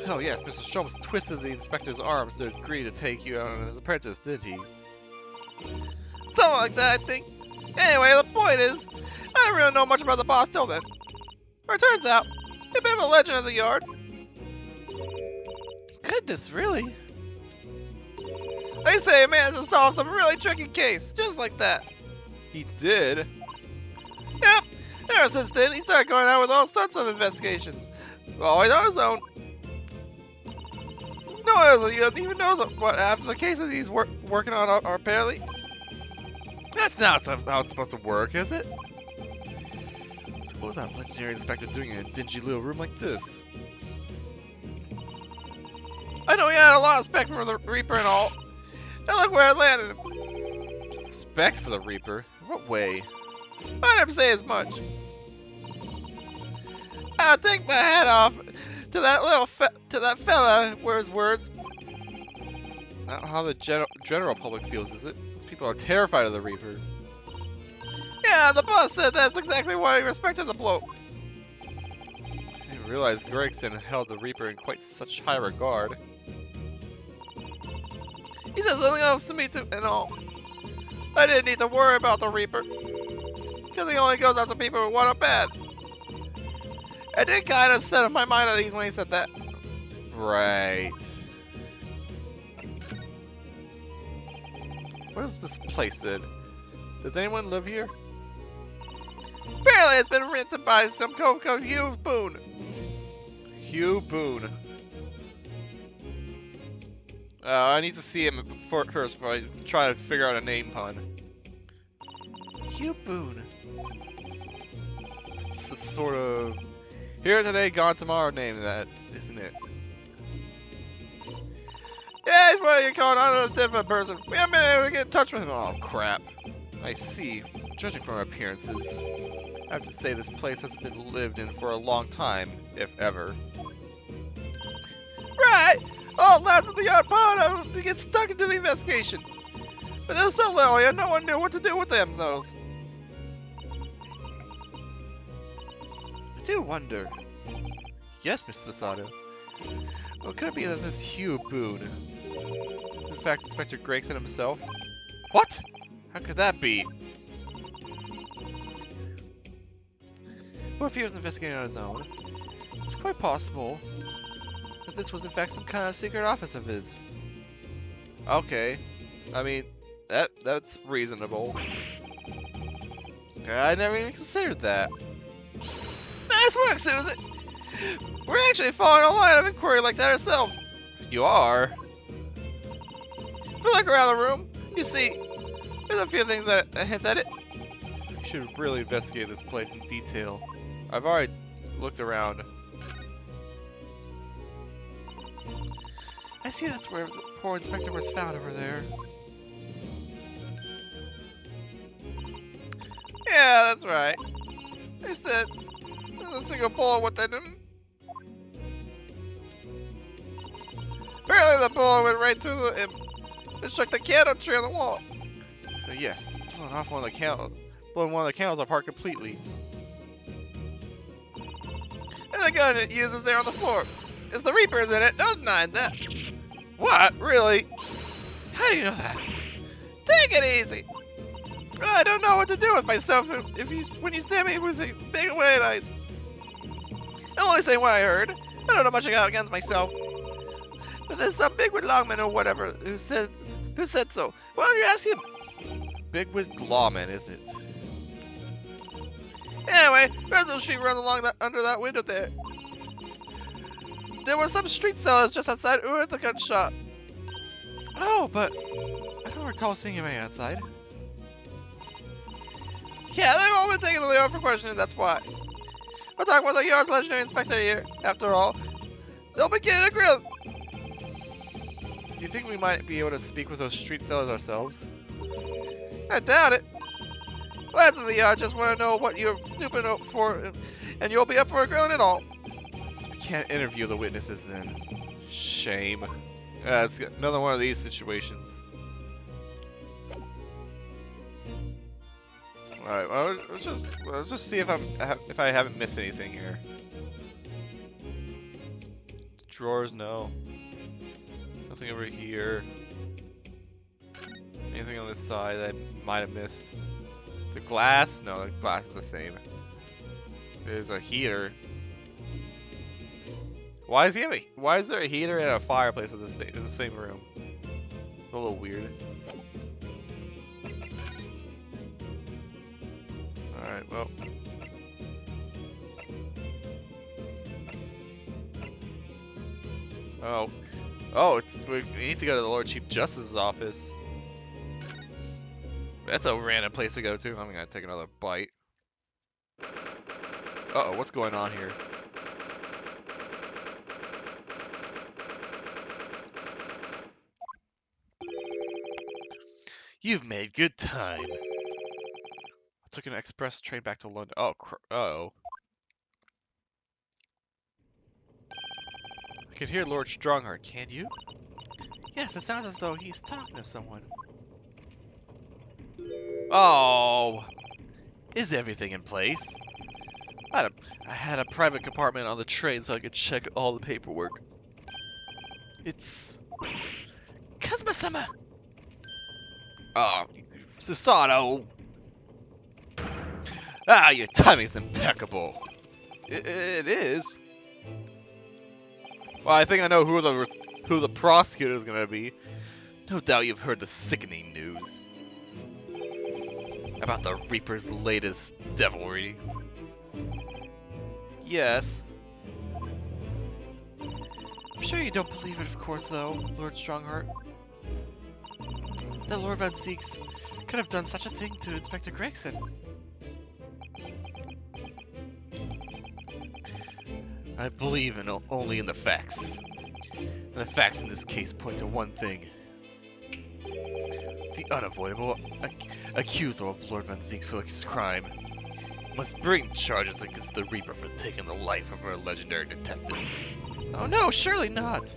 Oh yes, Mr. Sholmes twisted the inspector's arms to agree to take you on as apprentice, didn't he? Something like that, I think. Anyway, the point is, I didn't really know much about the boss till then. Or it turns out, he's a bit of a legend of the yard. Goodness, really? They say he managed to solve some really tricky case, just like that. He did? Yep. And ever since then, he started going out with all sorts of investigations. Always on his own. No one even knows what half of the cases he's working on are apparently. That's not how it's supposed to work, is it? So what was that legendary inspector doing in a dingy little room like this? I know he had a lot of respect for the Reaper and all. And look where it landed him. Respect for the Reaper? In what way? I never say as much. I'll take my hat off to that fella, were his words. Not how the general public feels, is it? Most people are terrified of the Reaper. Yeah, the boss said that's exactly why he respected the bloke. I didn't realize Gregson held the Reaper in quite such high regard. He said something else to me too, and all. I didn't need to worry about the Reaper, because he only goes after people who want him bad. It did kind of set my mind at ease when he said that. Right. What is this place then? Does anyone live here? Apparently it's been rented by some cove called Hugh Boone. Hugh Boone. I need to see him first before I try to figure out a name pun. Hugh Boone. It's a sort of here today, gone tomorrow name, that isn't it? Yeah, he's what you call an unidentified person. We haven't been able to get in touch with him. Oh crap. I see. Judging from appearances, I have to say this place hasn't been lived in for a long time, if ever. Right! All lads of the yard piled out to get stuck into the investigation. But they were so little, and no one knew what to do with themselves. I do wonder. Yes, Mr. Sato. Well, could it be that this Hugh Boone is in fact Inspector Gregson himself? What? How could that be? What if he was investigating on his own? It's quite possible that this was in fact some kind of secret office of his. Okay. I mean, that's reasonable. I never even considered that. Nice work, Susan! We're actually following a line of inquiry like that ourselves. You are? If you look around the room, you see, there's a few things that hint at it. You should really investigate this place in detail. I've already looked around. I see that's where the poor inspector was found over there. Yeah, that's right. They said there's a single bullet within him. Apparently the bullet went right through him. It struck the candle tree on the wall. Yes, it's blowing off one of the candles. Blowing one of the candles apart completely. And the gun it uses there on the floor. It's the Reaper's in it. Don't deny that. What? Really? How do you know that? Take it easy. I don't know what to do with myself when you stab me with a big white eyes. I'm only saying what I heard. I don't know much against myself. But there's some bigwig lawman or whatever who said so. Why don't you ask him? Bigwig lawman, is it? Anyway, Redstone Street runs along under that window there. There were some street sellers just outside who heard the gunshot. Oh, but I don't recall seeing him outside. Yeah, they've all been taken to the yard for questioning, that's why. We're talking about the yard's legendary inspector here, after all. They'll be getting a grill. Do you think we might be able to speak with those street sellers ourselves? I doubt it. Lads of the yard just want to know what you're snooping up for, and you'll be up for a grilling and all. So we can't interview the witnesses then. Shame. It's another one of these situations. All right. Well, let's just see if if I haven't missed anything here. Drawers, no. Nothing over here. Anything on this side that I might have missed? The glass? No, the glass is the same. There's a heater. Why is there a heater and a fireplace in the same room? It's a little weird. Alright, well. Oh. Oh, we need to go to the Lord Chief Justice's office. That's a random place to go to. I'm gonna take another bite. Uh-oh, what's going on here? You've made good time. I took an express train back to London. Oh, uh-oh. I can hear Lord Strongheart, can you? Yes, it sounds as though he's talking to someone. Oh! Is everything in place? I had a private compartment on the train so I could check all the paperwork. It's... Kazuma-sama! Oh, Susato! Ah, your timing's impeccable. It is. Well, I think I know who the prosecutor is gonna be. No doubt you've heard the sickening news about the Reaper's latest devilry. Yes. I'm sure you don't believe it, of course, though, Lord Strongheart. That Lord Van Zieks could have done such a thing to Inspector Gregson. I believe only in the facts. And the facts in this case point to one thing. The unavoidable accuser of Lord Van Zieks for this crime must bring charges against the Reaper for taking the life of our legendary detective. Oh no, surely not!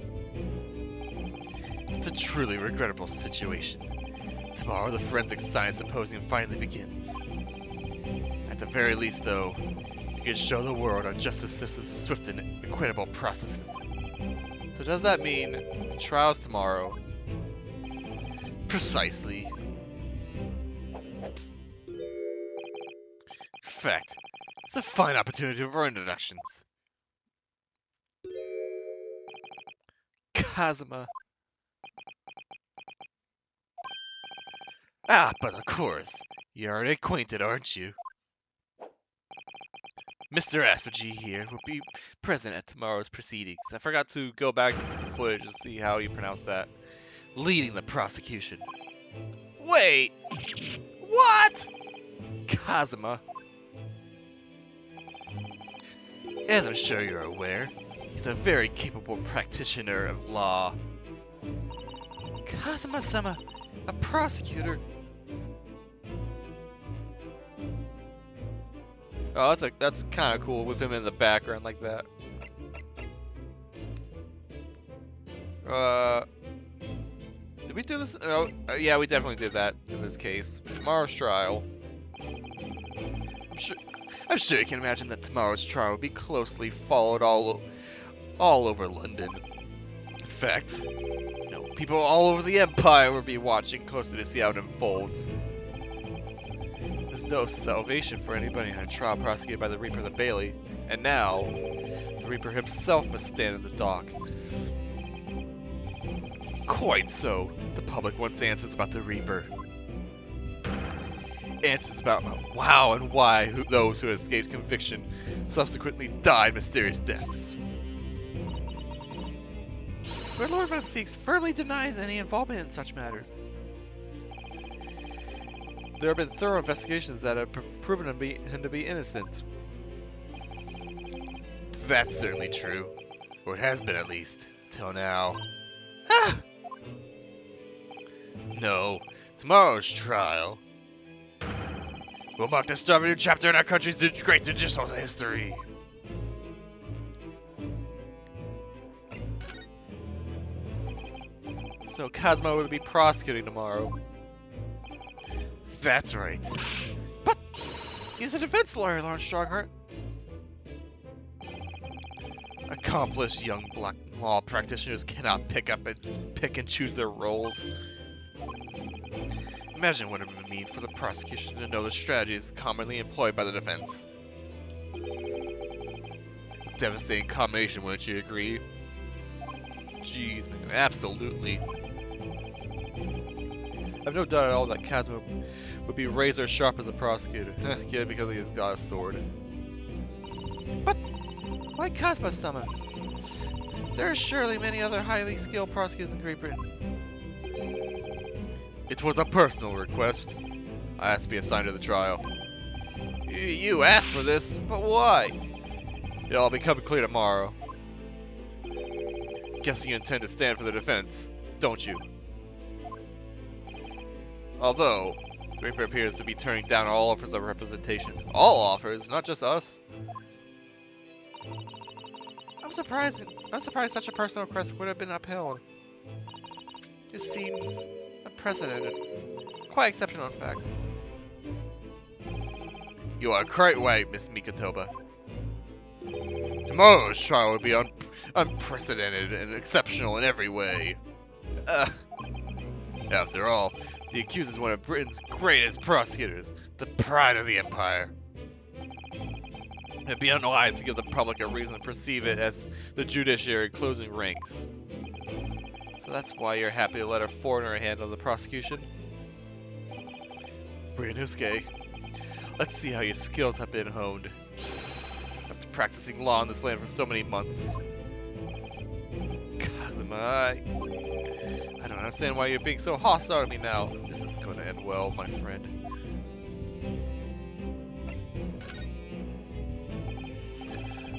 It's a truly regrettable situation. Tomorrow the forensic science symposium finally begins. At the very least, though, you can show the world our justice system's swift and equitable processes. So does that mean the trial's tomorrow? Precisely. In fact, it's a fine opportunity for introductions. Kazuma. Ah, but of course, you're already acquainted, aren't you? Mr. Asoji here will be present at tomorrow's proceedings. I forgot to go back to the footage to see how you pronounce that. Leading the prosecution. Wait! What? Kazuma. As I'm sure you're aware, he's a very capable practitioner of law. Kazuma-sama, a prosecutor. Oh, that's kind of cool with him in the background like that. Did we do this? Oh, yeah, we definitely did that in this case. Tomorrow's trial. I'm sure you can imagine that tomorrow's trial will be closely followed all over London. In fact, people all over the Empire will be watching closely to see how it unfolds. There's no salvation for anybody in a trial prosecuted by the Reaper the Bailey, and now, the Reaper himself must stand in the dock. Quite so. The public wants answers about the Reaper. Answers about how and why those who escaped conviction subsequently died mysterious deaths. But Lord Van Zieks firmly denies any involvement in such matters. There have been thorough investigations that have proven him to be innocent. That's certainly true. Or it has been at least, till now. Ah! No, tomorrow's trial will mark the start of a new chapter in our country's great digital history. So Kazuma will be prosecuting tomorrow. That's right. But He's a defense lawyer, Lawrence Stronghart. Accomplished young black law practitioners cannot pick and choose their roles. Imagine what it would mean for the prosecution to know the strategies commonly employed by the defense. A devastating combination, wouldn't you agree? Jeez, man, absolutely. I've no doubt at all that Kazuma would be razor sharp as a prosecutor. Get it because he's got a sword. But why Kazuma-sama? There are surely many other highly skilled prosecutors in Great Britain. It was a personal request. I asked to be assigned to the trial. You asked for this, but why? It'll all become clear tomorrow. Guessing you intend to stand for the defense, don't you? Although, the Reaper appears to be turning down all offers of representation. All offers, not just us. I'm surprised such a personal request would have been upheld. It seems unprecedented. Quite exceptional, in fact. You are quite right, Miss Mikotoba. Tomorrow's trial will be unprecedented and exceptional in every way. After all, the accused is one of Britain's greatest prosecutors, the pride of the empire. It'd be unwise to give the public a reason to perceive it as the judiciary closing ranks. So that's why you're happy to let a foreigner handle the prosecution? Ryunosuke, let's see how your skills have been honed. After practicing law in this land for so many months. Kazuma, I don't understand why you're being so hostile to me now. This is gonna end well, my friend.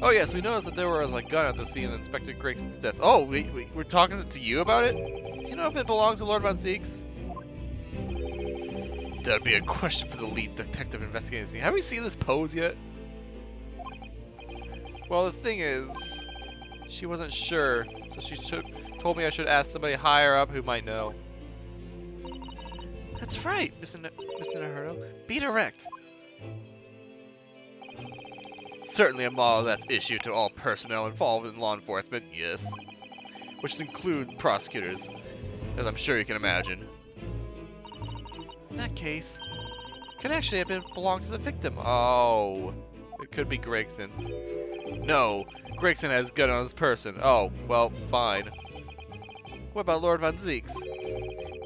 Oh yes, we noticed that there was a gun at the scene of Inspector Gregson's death. Oh, we're talking to you about it? Do you know if it belongs to Lord Von Zeeks? That'd be a question for the lead detective investigating the scene. Have we seen this pose yet? Well, the thing is, she wasn't sure, so she told me I should ask somebody higher up who might know. That's right, Mr. Naruto. Be direct. Certainly a model that's issued to all personnel involved in law enforcement, yes. Which includes prosecutors, as I'm sure you can imagine. In that case, it could actually have belonged to the victim. Oh, it could be Gregson's. No, Gregson has a gun on his person. Oh, well, fine. What about Lord Von Zeeks?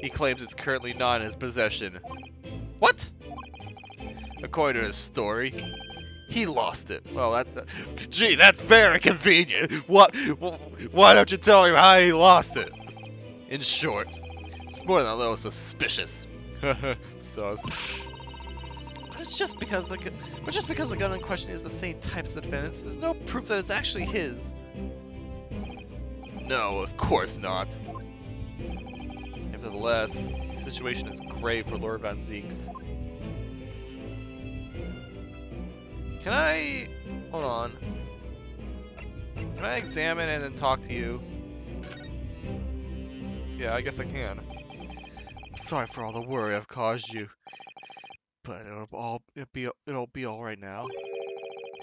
He claims it's currently not in his possession. What? According to his story, he lost it. Well, gee, that's very convenient. Why don't you tell me how he lost it? In short, it's more than a little suspicious. Sus. But just because the gun in question is the same type as the defendant's, there's no proof that it's actually his. No, of course not. Nevertheless, the situation is grave for Lord Von Zeeks. Can I... hold on. Can I examine and then talk to you? Yeah, I guess I can. I'm sorry for all the worry I've caused you. But it'll be all right now.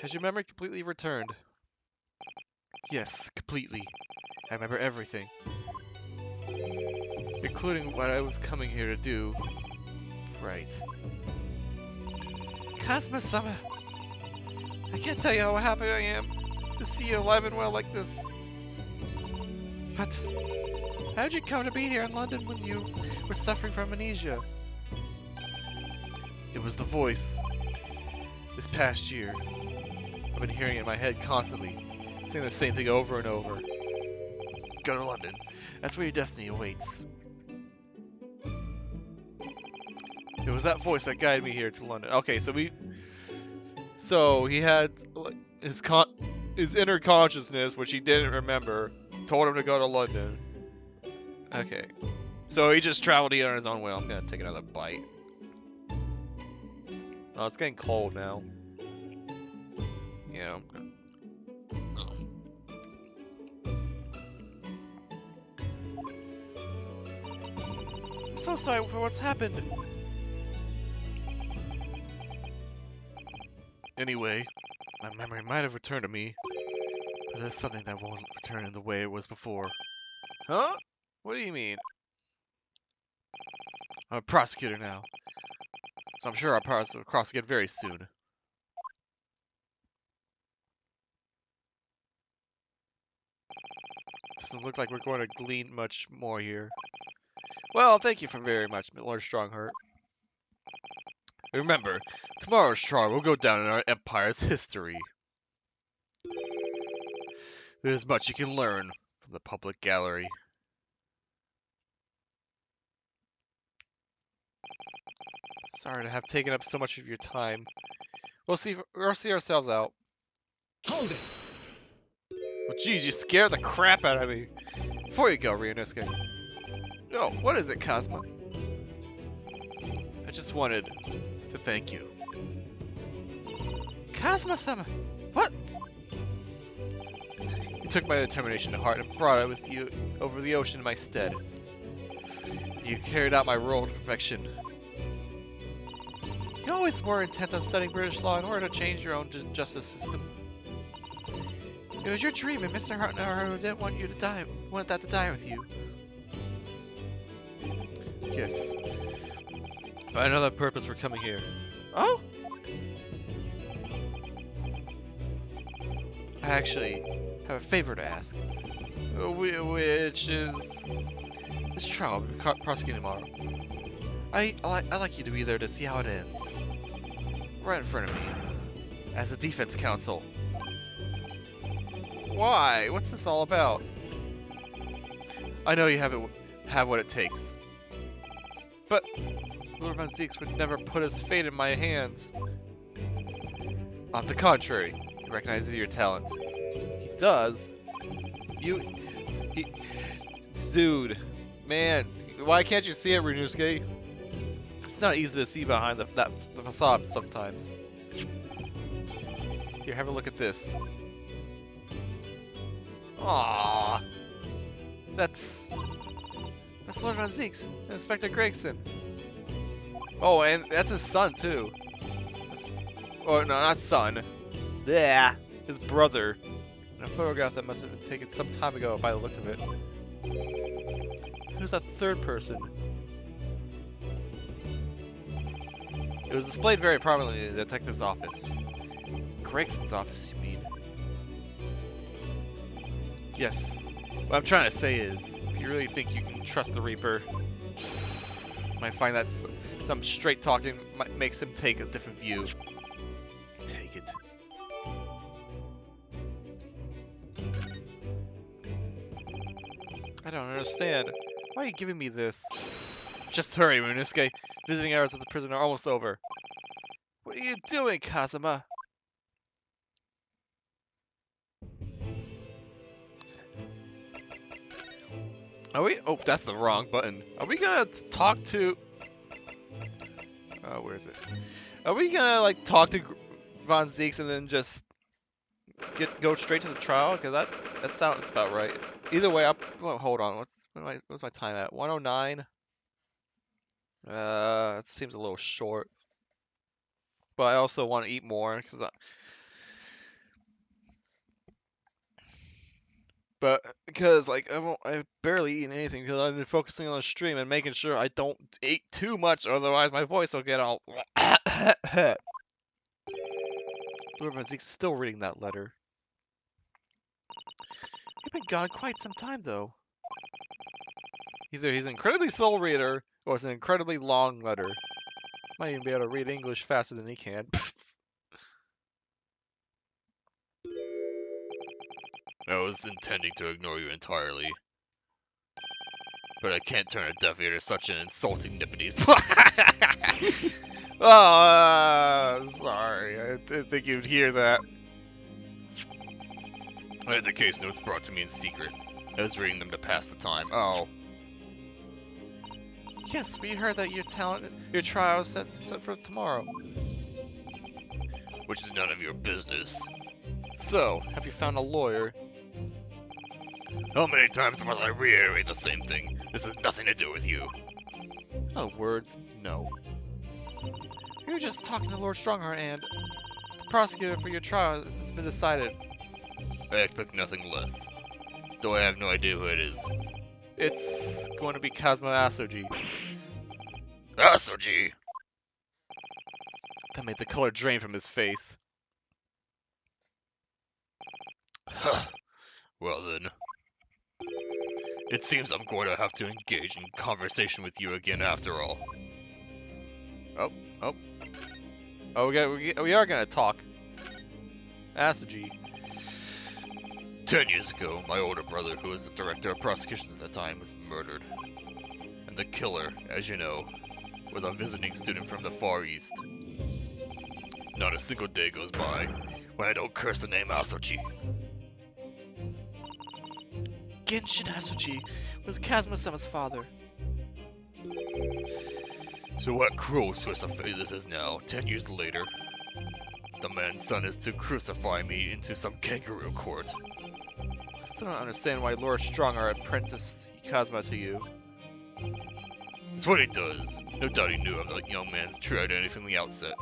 Has your memory completely returned? Yes, completely. I remember everything. Including what I was coming here to do. Right. Kazuma-sama! I can't tell you how happy I am to see you alive and well like this. But how did you come to be here in London when you were suffering from amnesia? It was the voice. This past year, I've been hearing it in my head constantly, saying the same thing over and over. Go to London. That's where your destiny awaits. It was that voice that guided me here to London. Okay, so he had his inner consciousness, which he didn't remember, told him to go to London. Okay, so he just traveled here on his own way. I'm gonna take another bite. Oh, it's getting cold now. Yeah. I'm so sorry for what's happened. Anyway, my memory might have returned to me, but there's something that won't return in the way it was before. Huh? What do you mean? I'm a prosecutor now, so I'm sure I'll cross again very soon. Doesn't look like we're going to glean much more here. Well, thank you for very much, Lord Strongheart. Remember, tomorrow's trial will go down in our empire's history. There's much you can learn from the public gallery. Sorry to have taken up so much of your time. We'll see ourselves out. Hold it! Well, geez, you scared the crap out of me. Before you go, Ryunosuke. Oh, what is it, Cosmo? I just wanted to thank you. Cosmo-sama! What? You took my determination to heart and brought it with you over the ocean in my stead. You carried out my role to perfection. You always were intent on studying British law in order to change your own justice system. It was your dream, and Mr. Hartnell didn't want you to die. Wanted that to die with you. Yes. But I know the purpose for coming here. Oh? I actually have a favor to ask. Which is this trial will be prosecuted tomorrow. I'd like you to be there to see how it ends. Right in front of me. As a defense counsel. Why? What's this all about? I know you have what it takes. But Lord Von Zeeks would never put his fate in my hands. On the contrary, he recognizes your talent. He does? Dude, man, why can't you see it, Ryunosuke? It's not easy to see behind the facade sometimes. Here, have a look at this. Aww. That's Lord Von Zeeks and Inspector Gregson. Oh, and that's his son, too. Oh, no, not son. Yeah, his brother. And a photograph that must have been taken some time ago by the looks of it. Who's that third person? It was displayed very prominently in the detective's office. Gregson's office, you mean? Yes. What I'm trying to say is, if you really think you can trust the Reaper, you might find that some straight talking makes him take a different view. Take it. I don't understand. Why are you giving me this? Just hurry, Ryunosuke. Visiting hours at the prison are almost over. What are you doing, Kazuma? Are we? Oh, that's the wrong button. Are we gonna talk to? Oh, where is it? Are we gonna like talk to Von Zeeks and then just go straight to the trial? Cause that sounds about right. Either way, well, hold on. What's my time at? 109. That seems a little short. But I also want to eat more because like I've barely eaten anything because I've been focusing on the stream and making sure I don't eat too much, otherwise my voice will get all. Lord Van Zeek's still reading that letter. He's been gone quite some time though. Either he's an incredibly slow reader or it's an incredibly long letter. Might even be able to read English faster than he can. I was intending to ignore you entirely. But I can't turn a deaf ear to such an insulting nippities. Oh, sorry. I didn't think you'd hear that. I had the case notes brought to me in secret. I was reading them to pass the time. Oh. Yes, we heard that your trial is set for tomorrow. Which is none of your business. So, have you found a lawyer? How many times must I reiterate the same thing? This has nothing to do with you. In other words, no. We were just talking to Lord Strongheart and... prosecutor for your trial has been decided. I expect nothing less, though I have no idea who it is. It's going to be Kazuma Asoji. Asoji! That made the color drain from his face. Huh. Well then. It seems I'm going to have to engage in conversation with you again after all. Oh, we are gonna talk. Asoji. 10 years ago, my older brother, who was the director of prosecutions at the time, was murdered. And the killer, as you know, was a visiting student from the Far East. Not a single day goes by when I don't curse the name Asoji. Genshin Asoji was Kazuma-sama's father. So what cruel twist of fate this is now, 10 years later? The man's son is to crucify me into some kangaroo court. I still don't understand why Lord Strongar apprenticed Kazuma to you. It's what he does. No doubt he knew of the young man's true identity from the outset.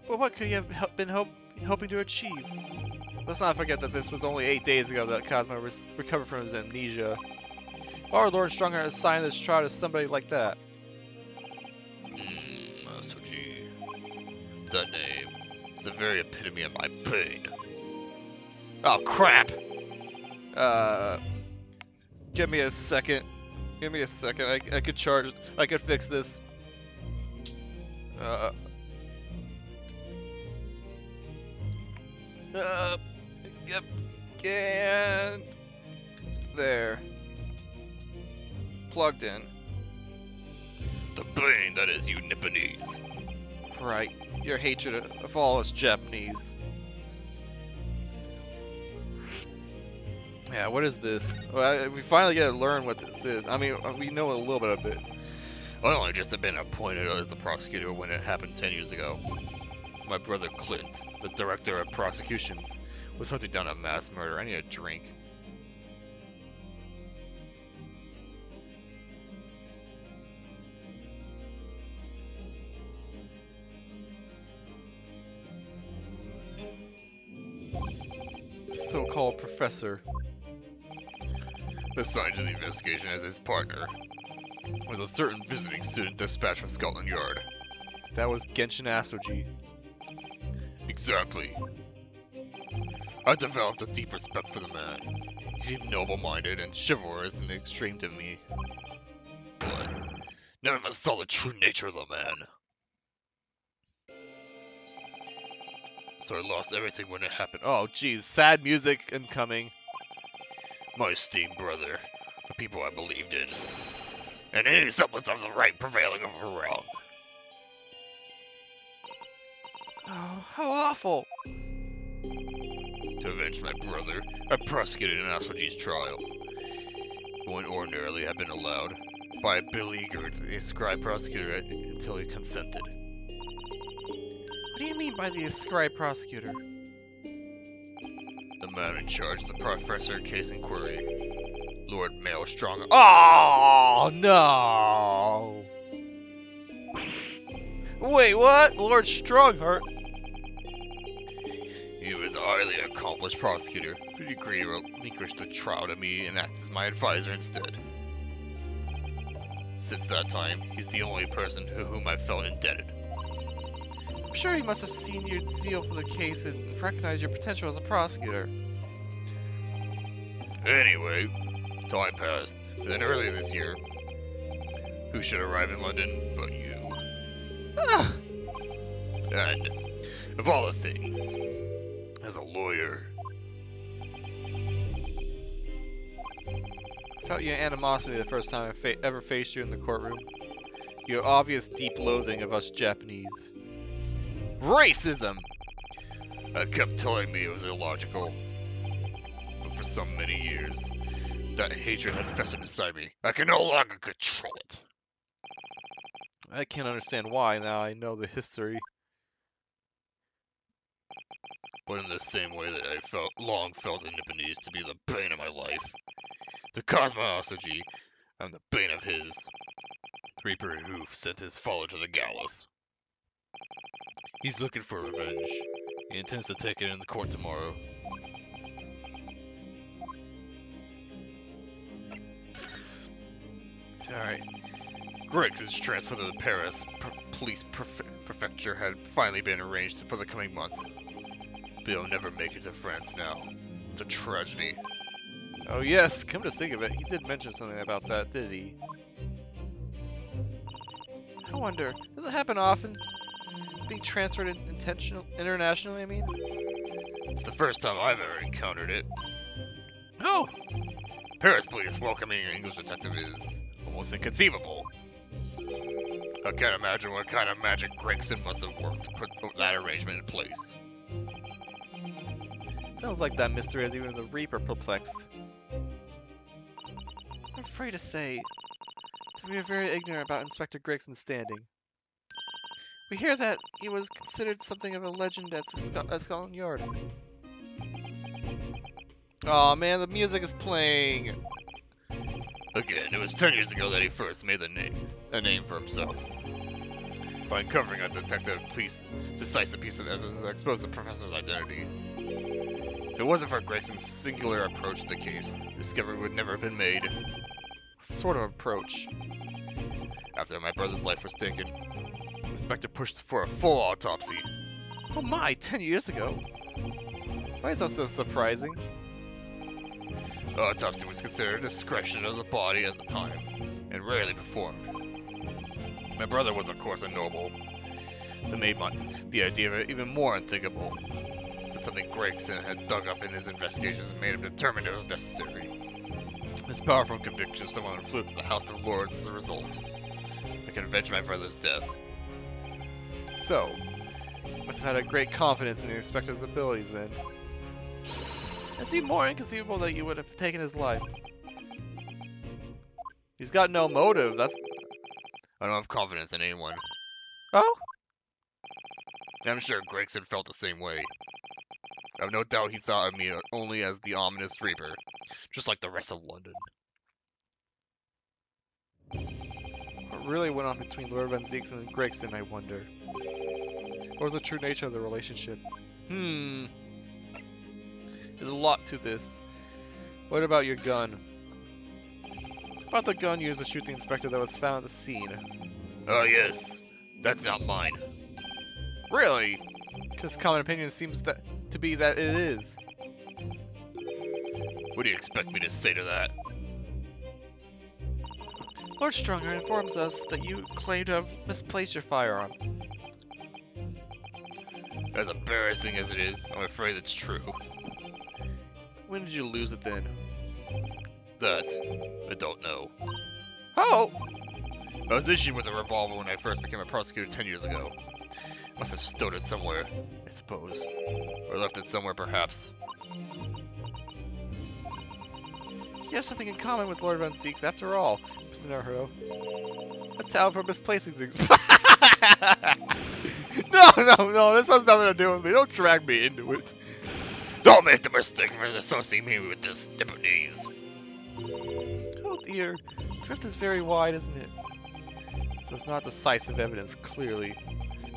What could he have been hoping to achieve? Let's not forget that this was only 8 days ago that Kazuma recovered from his amnesia. Why would Lord Strongar assign this trial to somebody like that? Asoji. That name is the very epitome of my pain. Oh crap! Give me a second. Give me a second. I could charge. I could fix this. Yep. And there. Plugged in. The pain that is you Nipponese. Right. Your hatred of all us Japanese. Yeah, what is this? Well, we finally get to learn what this is. I mean, we know a little bit of it. I only just have been appointed as the prosecutor when it happened 10 years ago. My brother Clint, the director of prosecutions, was hunting down a mass murder. I need a drink. So-called professor. Assigned to the investigation as his partner was a certain visiting student dispatched from Scotland Yard. That was Genshin Asoji. Exactly. I developed a deep respect for the man. He seemed noble-minded and chivalrous in the extreme to me. But none of us saw the true nature of the man. So I lost everything when it happened. Oh, geez, sad music incoming. My esteemed brother, the people I believed in, and any semblance of the right prevailing over wrong. Oh, how awful! To avenge my brother, I prosecuted an Asoji's trial. One ordinarily had been allowed, but I beleaguered the scribe prosecutor until he consented. What do you mean by the ascribed prosecutor? The man in charge of the professor case inquiry, Lord Mail Strong. Oh no! Wait, what? Lord Strongheart? He was a highly accomplished prosecutor who agreed to relinquish the trial to me and act as my advisor instead. Since that time, he's the only person to whom I felt indebted. I'm sure he must have seen your zeal for the case and recognized your potential as a prosecutor. Anyway, time passed, and then earlier this year, who should arrive in London but you? Ah! And, of all the things, as a lawyer, I felt your animosity the first time I ever faced you in the courtroom. Your obvious deep loathing of us Japanese. Racism! I kept telling me it was illogical. But for so many years, that hatred had festered inside me. I can no longer control it. I can't understand why now I know the history. But in the same way that I long felt the Nipponese to be the bane of my life, the Cosmo Asoji, I'm the bane of his. The Reaper who sent his follower to the gallows. He's looking for revenge. He intends to take it in the court tomorrow. Alright. Greg's transfer to the Paris police prefecture had finally been arranged for the coming month. But he'll never make it to France now. It's a tragedy. Oh yes, come to think of it, he did mention something about that, did he? I wonder, does it happen often? Being transferred internationally, I mean? It's the first time I've ever encountered it. Oh! Paris police welcoming an English detective is almost inconceivable. I can't imagine what kind of magic Gregson must have worked to put that arrangement in place. Sounds like that mystery has even the Reaper perplexed. I'm afraid to say that we are very ignorant about Inspector Gregson's standing. We hear that he was considered something of a legend at Scotland Yard. Aw, oh, man, the music is playing! Again, it was 10 years ago that he first made a name for himself. By uncovering a detective police decisive piece of evidence that exposed the professor's identity. If it wasn't for Gregson's singular approach to the case, discovery would never have been made. What sort of approach? After my brother's life was taken, the inspector pushed for a full autopsy. Oh my, 10 years ago? Why is that so surprising? Autopsy was considered a discretion of the body at the time, and rarely performed. My brother was of course a noble. That made the idea of it even more unthinkable. But something Gregson had dug up in his investigations and made him determine it was necessary. His powerful conviction of someone influenced the House of Lords as a result. I can avenge my brother's death. So, you must have had a great confidence in the inspector's abilities then. It's even more inconceivable that you would have taken his life. He's got no motive, that's... I don't have confidence in anyone. Oh? I'm sure Gregson felt the same way. I have no doubt he thought of me only as the ominous Reaper, just like the rest of London. What really went on between Lord Van Zieks and Gregson, I wonder? What was the true nature of the relationship? There's a lot to this. What about your gun? About the gun used to shoot the inspector that was found at the scene. Oh yes, that's not mine. Really? Because common opinion seems to be that it is. What do you expect me to say to that? Lord Stronger informs us that you claim to have misplaced your firearm. As embarrassing as it is, I'm afraid it's true. When did you lose it then? That, I don't know. Oh! I was issued with a revolver when I first became a prosecutor 10 years ago. Must have stowed it somewhere, I suppose. Or left it somewhere, perhaps. You have something in common with Lord Van Zieks, after all, Mr. Naruto. A talent for misplacing things. No, this has nothing to do with me. Don't drag me into it. Don't make the mistake of associating me with this Japanese. Oh dear, the rift is very wide, isn't it? So it's not decisive evidence, clearly.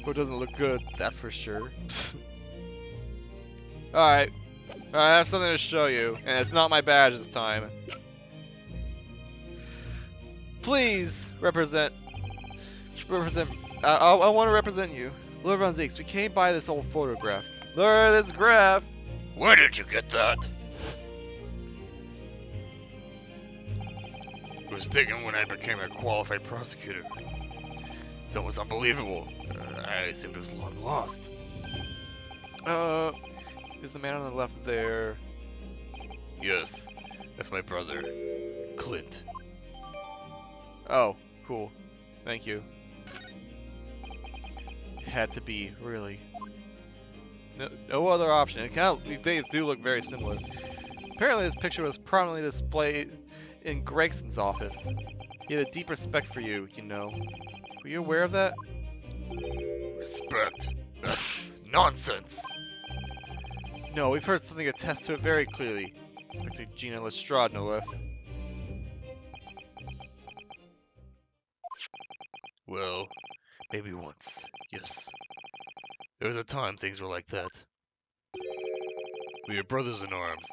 But it doesn't look good, that's for sure. Alright. I have something to show you, and it's not my badge this time. Please represent. I want to represent you. Lord Van Zieks, we came by this old photograph. Look at this graph. Where did you get that? It was taken when I became a qualified prosecutor. It's almost unbelievable. I assumed it was long lost. Is the man on the left there? Yes, that's my brother, Clint. Oh, cool. Thank you. Had to be, really. No other option. They do look very similar. Apparently this picture was prominently displayed in Gregson's office. He had a deep respect for you, you know. Were you aware of that? Respect? That's nonsense. No, we've heard something attest to it very clearly. Inspector Gina Lestrade, no less. Well, Maybe once, yes. There was a time things were like that. We were brothers in arms,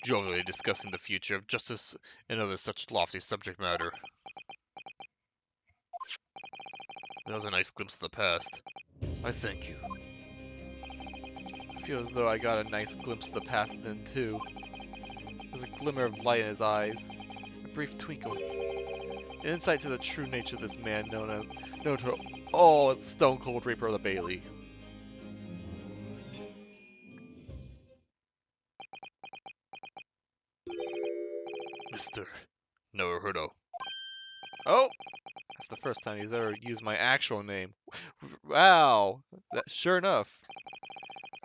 jovially discussing the future of justice and other such lofty subject matter. That was a nice glimpse of the past. I thank you. I feel as though I got a nice glimpse of the past then too. There's a glimmer of light in his eyes, a brief twinkle, an insight to the true nature of this man known to all as the Stone Cold Reaper of the Bailey. Mr. Naruhodo. Oh, that's the first time he's ever used my actual name. Wow, sure enough.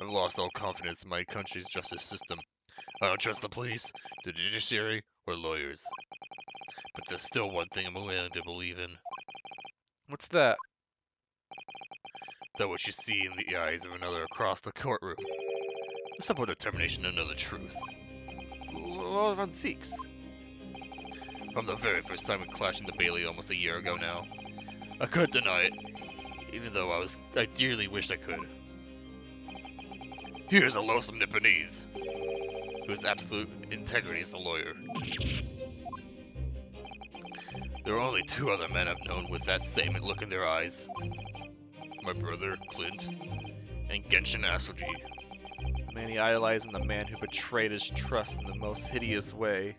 I've lost all confidence in my country's justice system. I don't trust the police, the judiciary, or lawyers. But there's still one thing I'm willing to believe in. What's that? That what you see in the eyes of another across the courtroom. A simple determination to know the truth. Lord Von Seeks. From the very first time we clashed in the Bailey almost a year ago now. I couldn't deny it, even though I dearly wished I could. Here's a loathsome Nipponese, who has absolute integrity as a lawyer. There are only two other men I've known with that same look in their eyes. My brother, Clint, and Genshin Asuji. The man he idolized and the man who betrayed his trust in the most hideous way.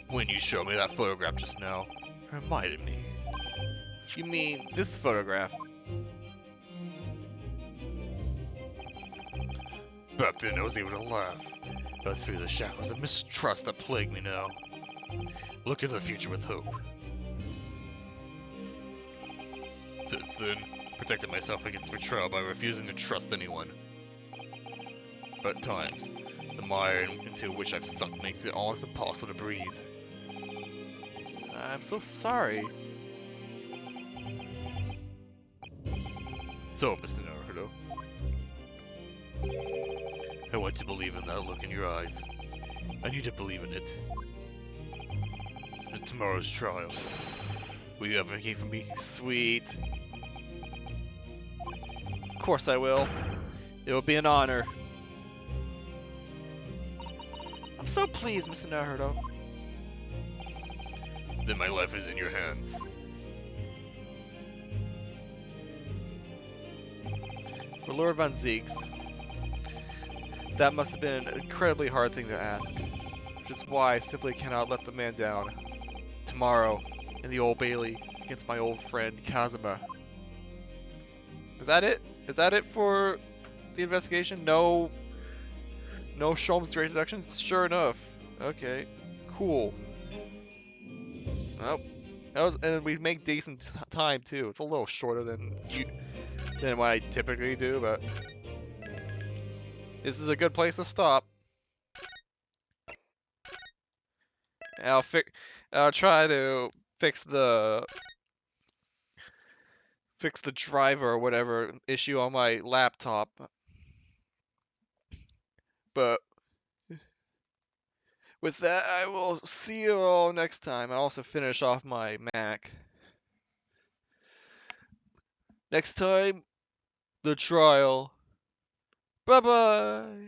When you showed me that photograph just now, it reminded me. You mean this photograph? Back then I was able to laugh, but I was feeling the shadows of mistrust that plague me now. Look into the future with hope. Since then, protected myself against betrayal by refusing to trust anyone. But at times, the mire into which I've sunk makes it almost impossible to breathe. I'm so sorry. So, Mr. Naruto, I want to believe in that look in your eyes. I need to believe in it. In tomorrow's trial, will you advocate for me? Sweet. Of course I will. It will be an honor. I'm so pleased, Mr. Naruto. Then my life is in your hands. For Lord Von Zeeks, that must have been an incredibly hard thing to ask. Which is why I simply cannot let the man down. Tomorrow, in the Old Bailey, against my old friend Kazuma. Is that it? Is that it for the investigation? No Sholmes direct deduction? Sure enough. Okay. Cool. Oh. And we make decent time too. It's a little shorter than what I typically do, but this is a good place to stop. I'll try to fix the driver or whatever issue on my laptop. But with that, I will see you all next time. I'll also finish off my Mac. Next time, the trial. Bye bye.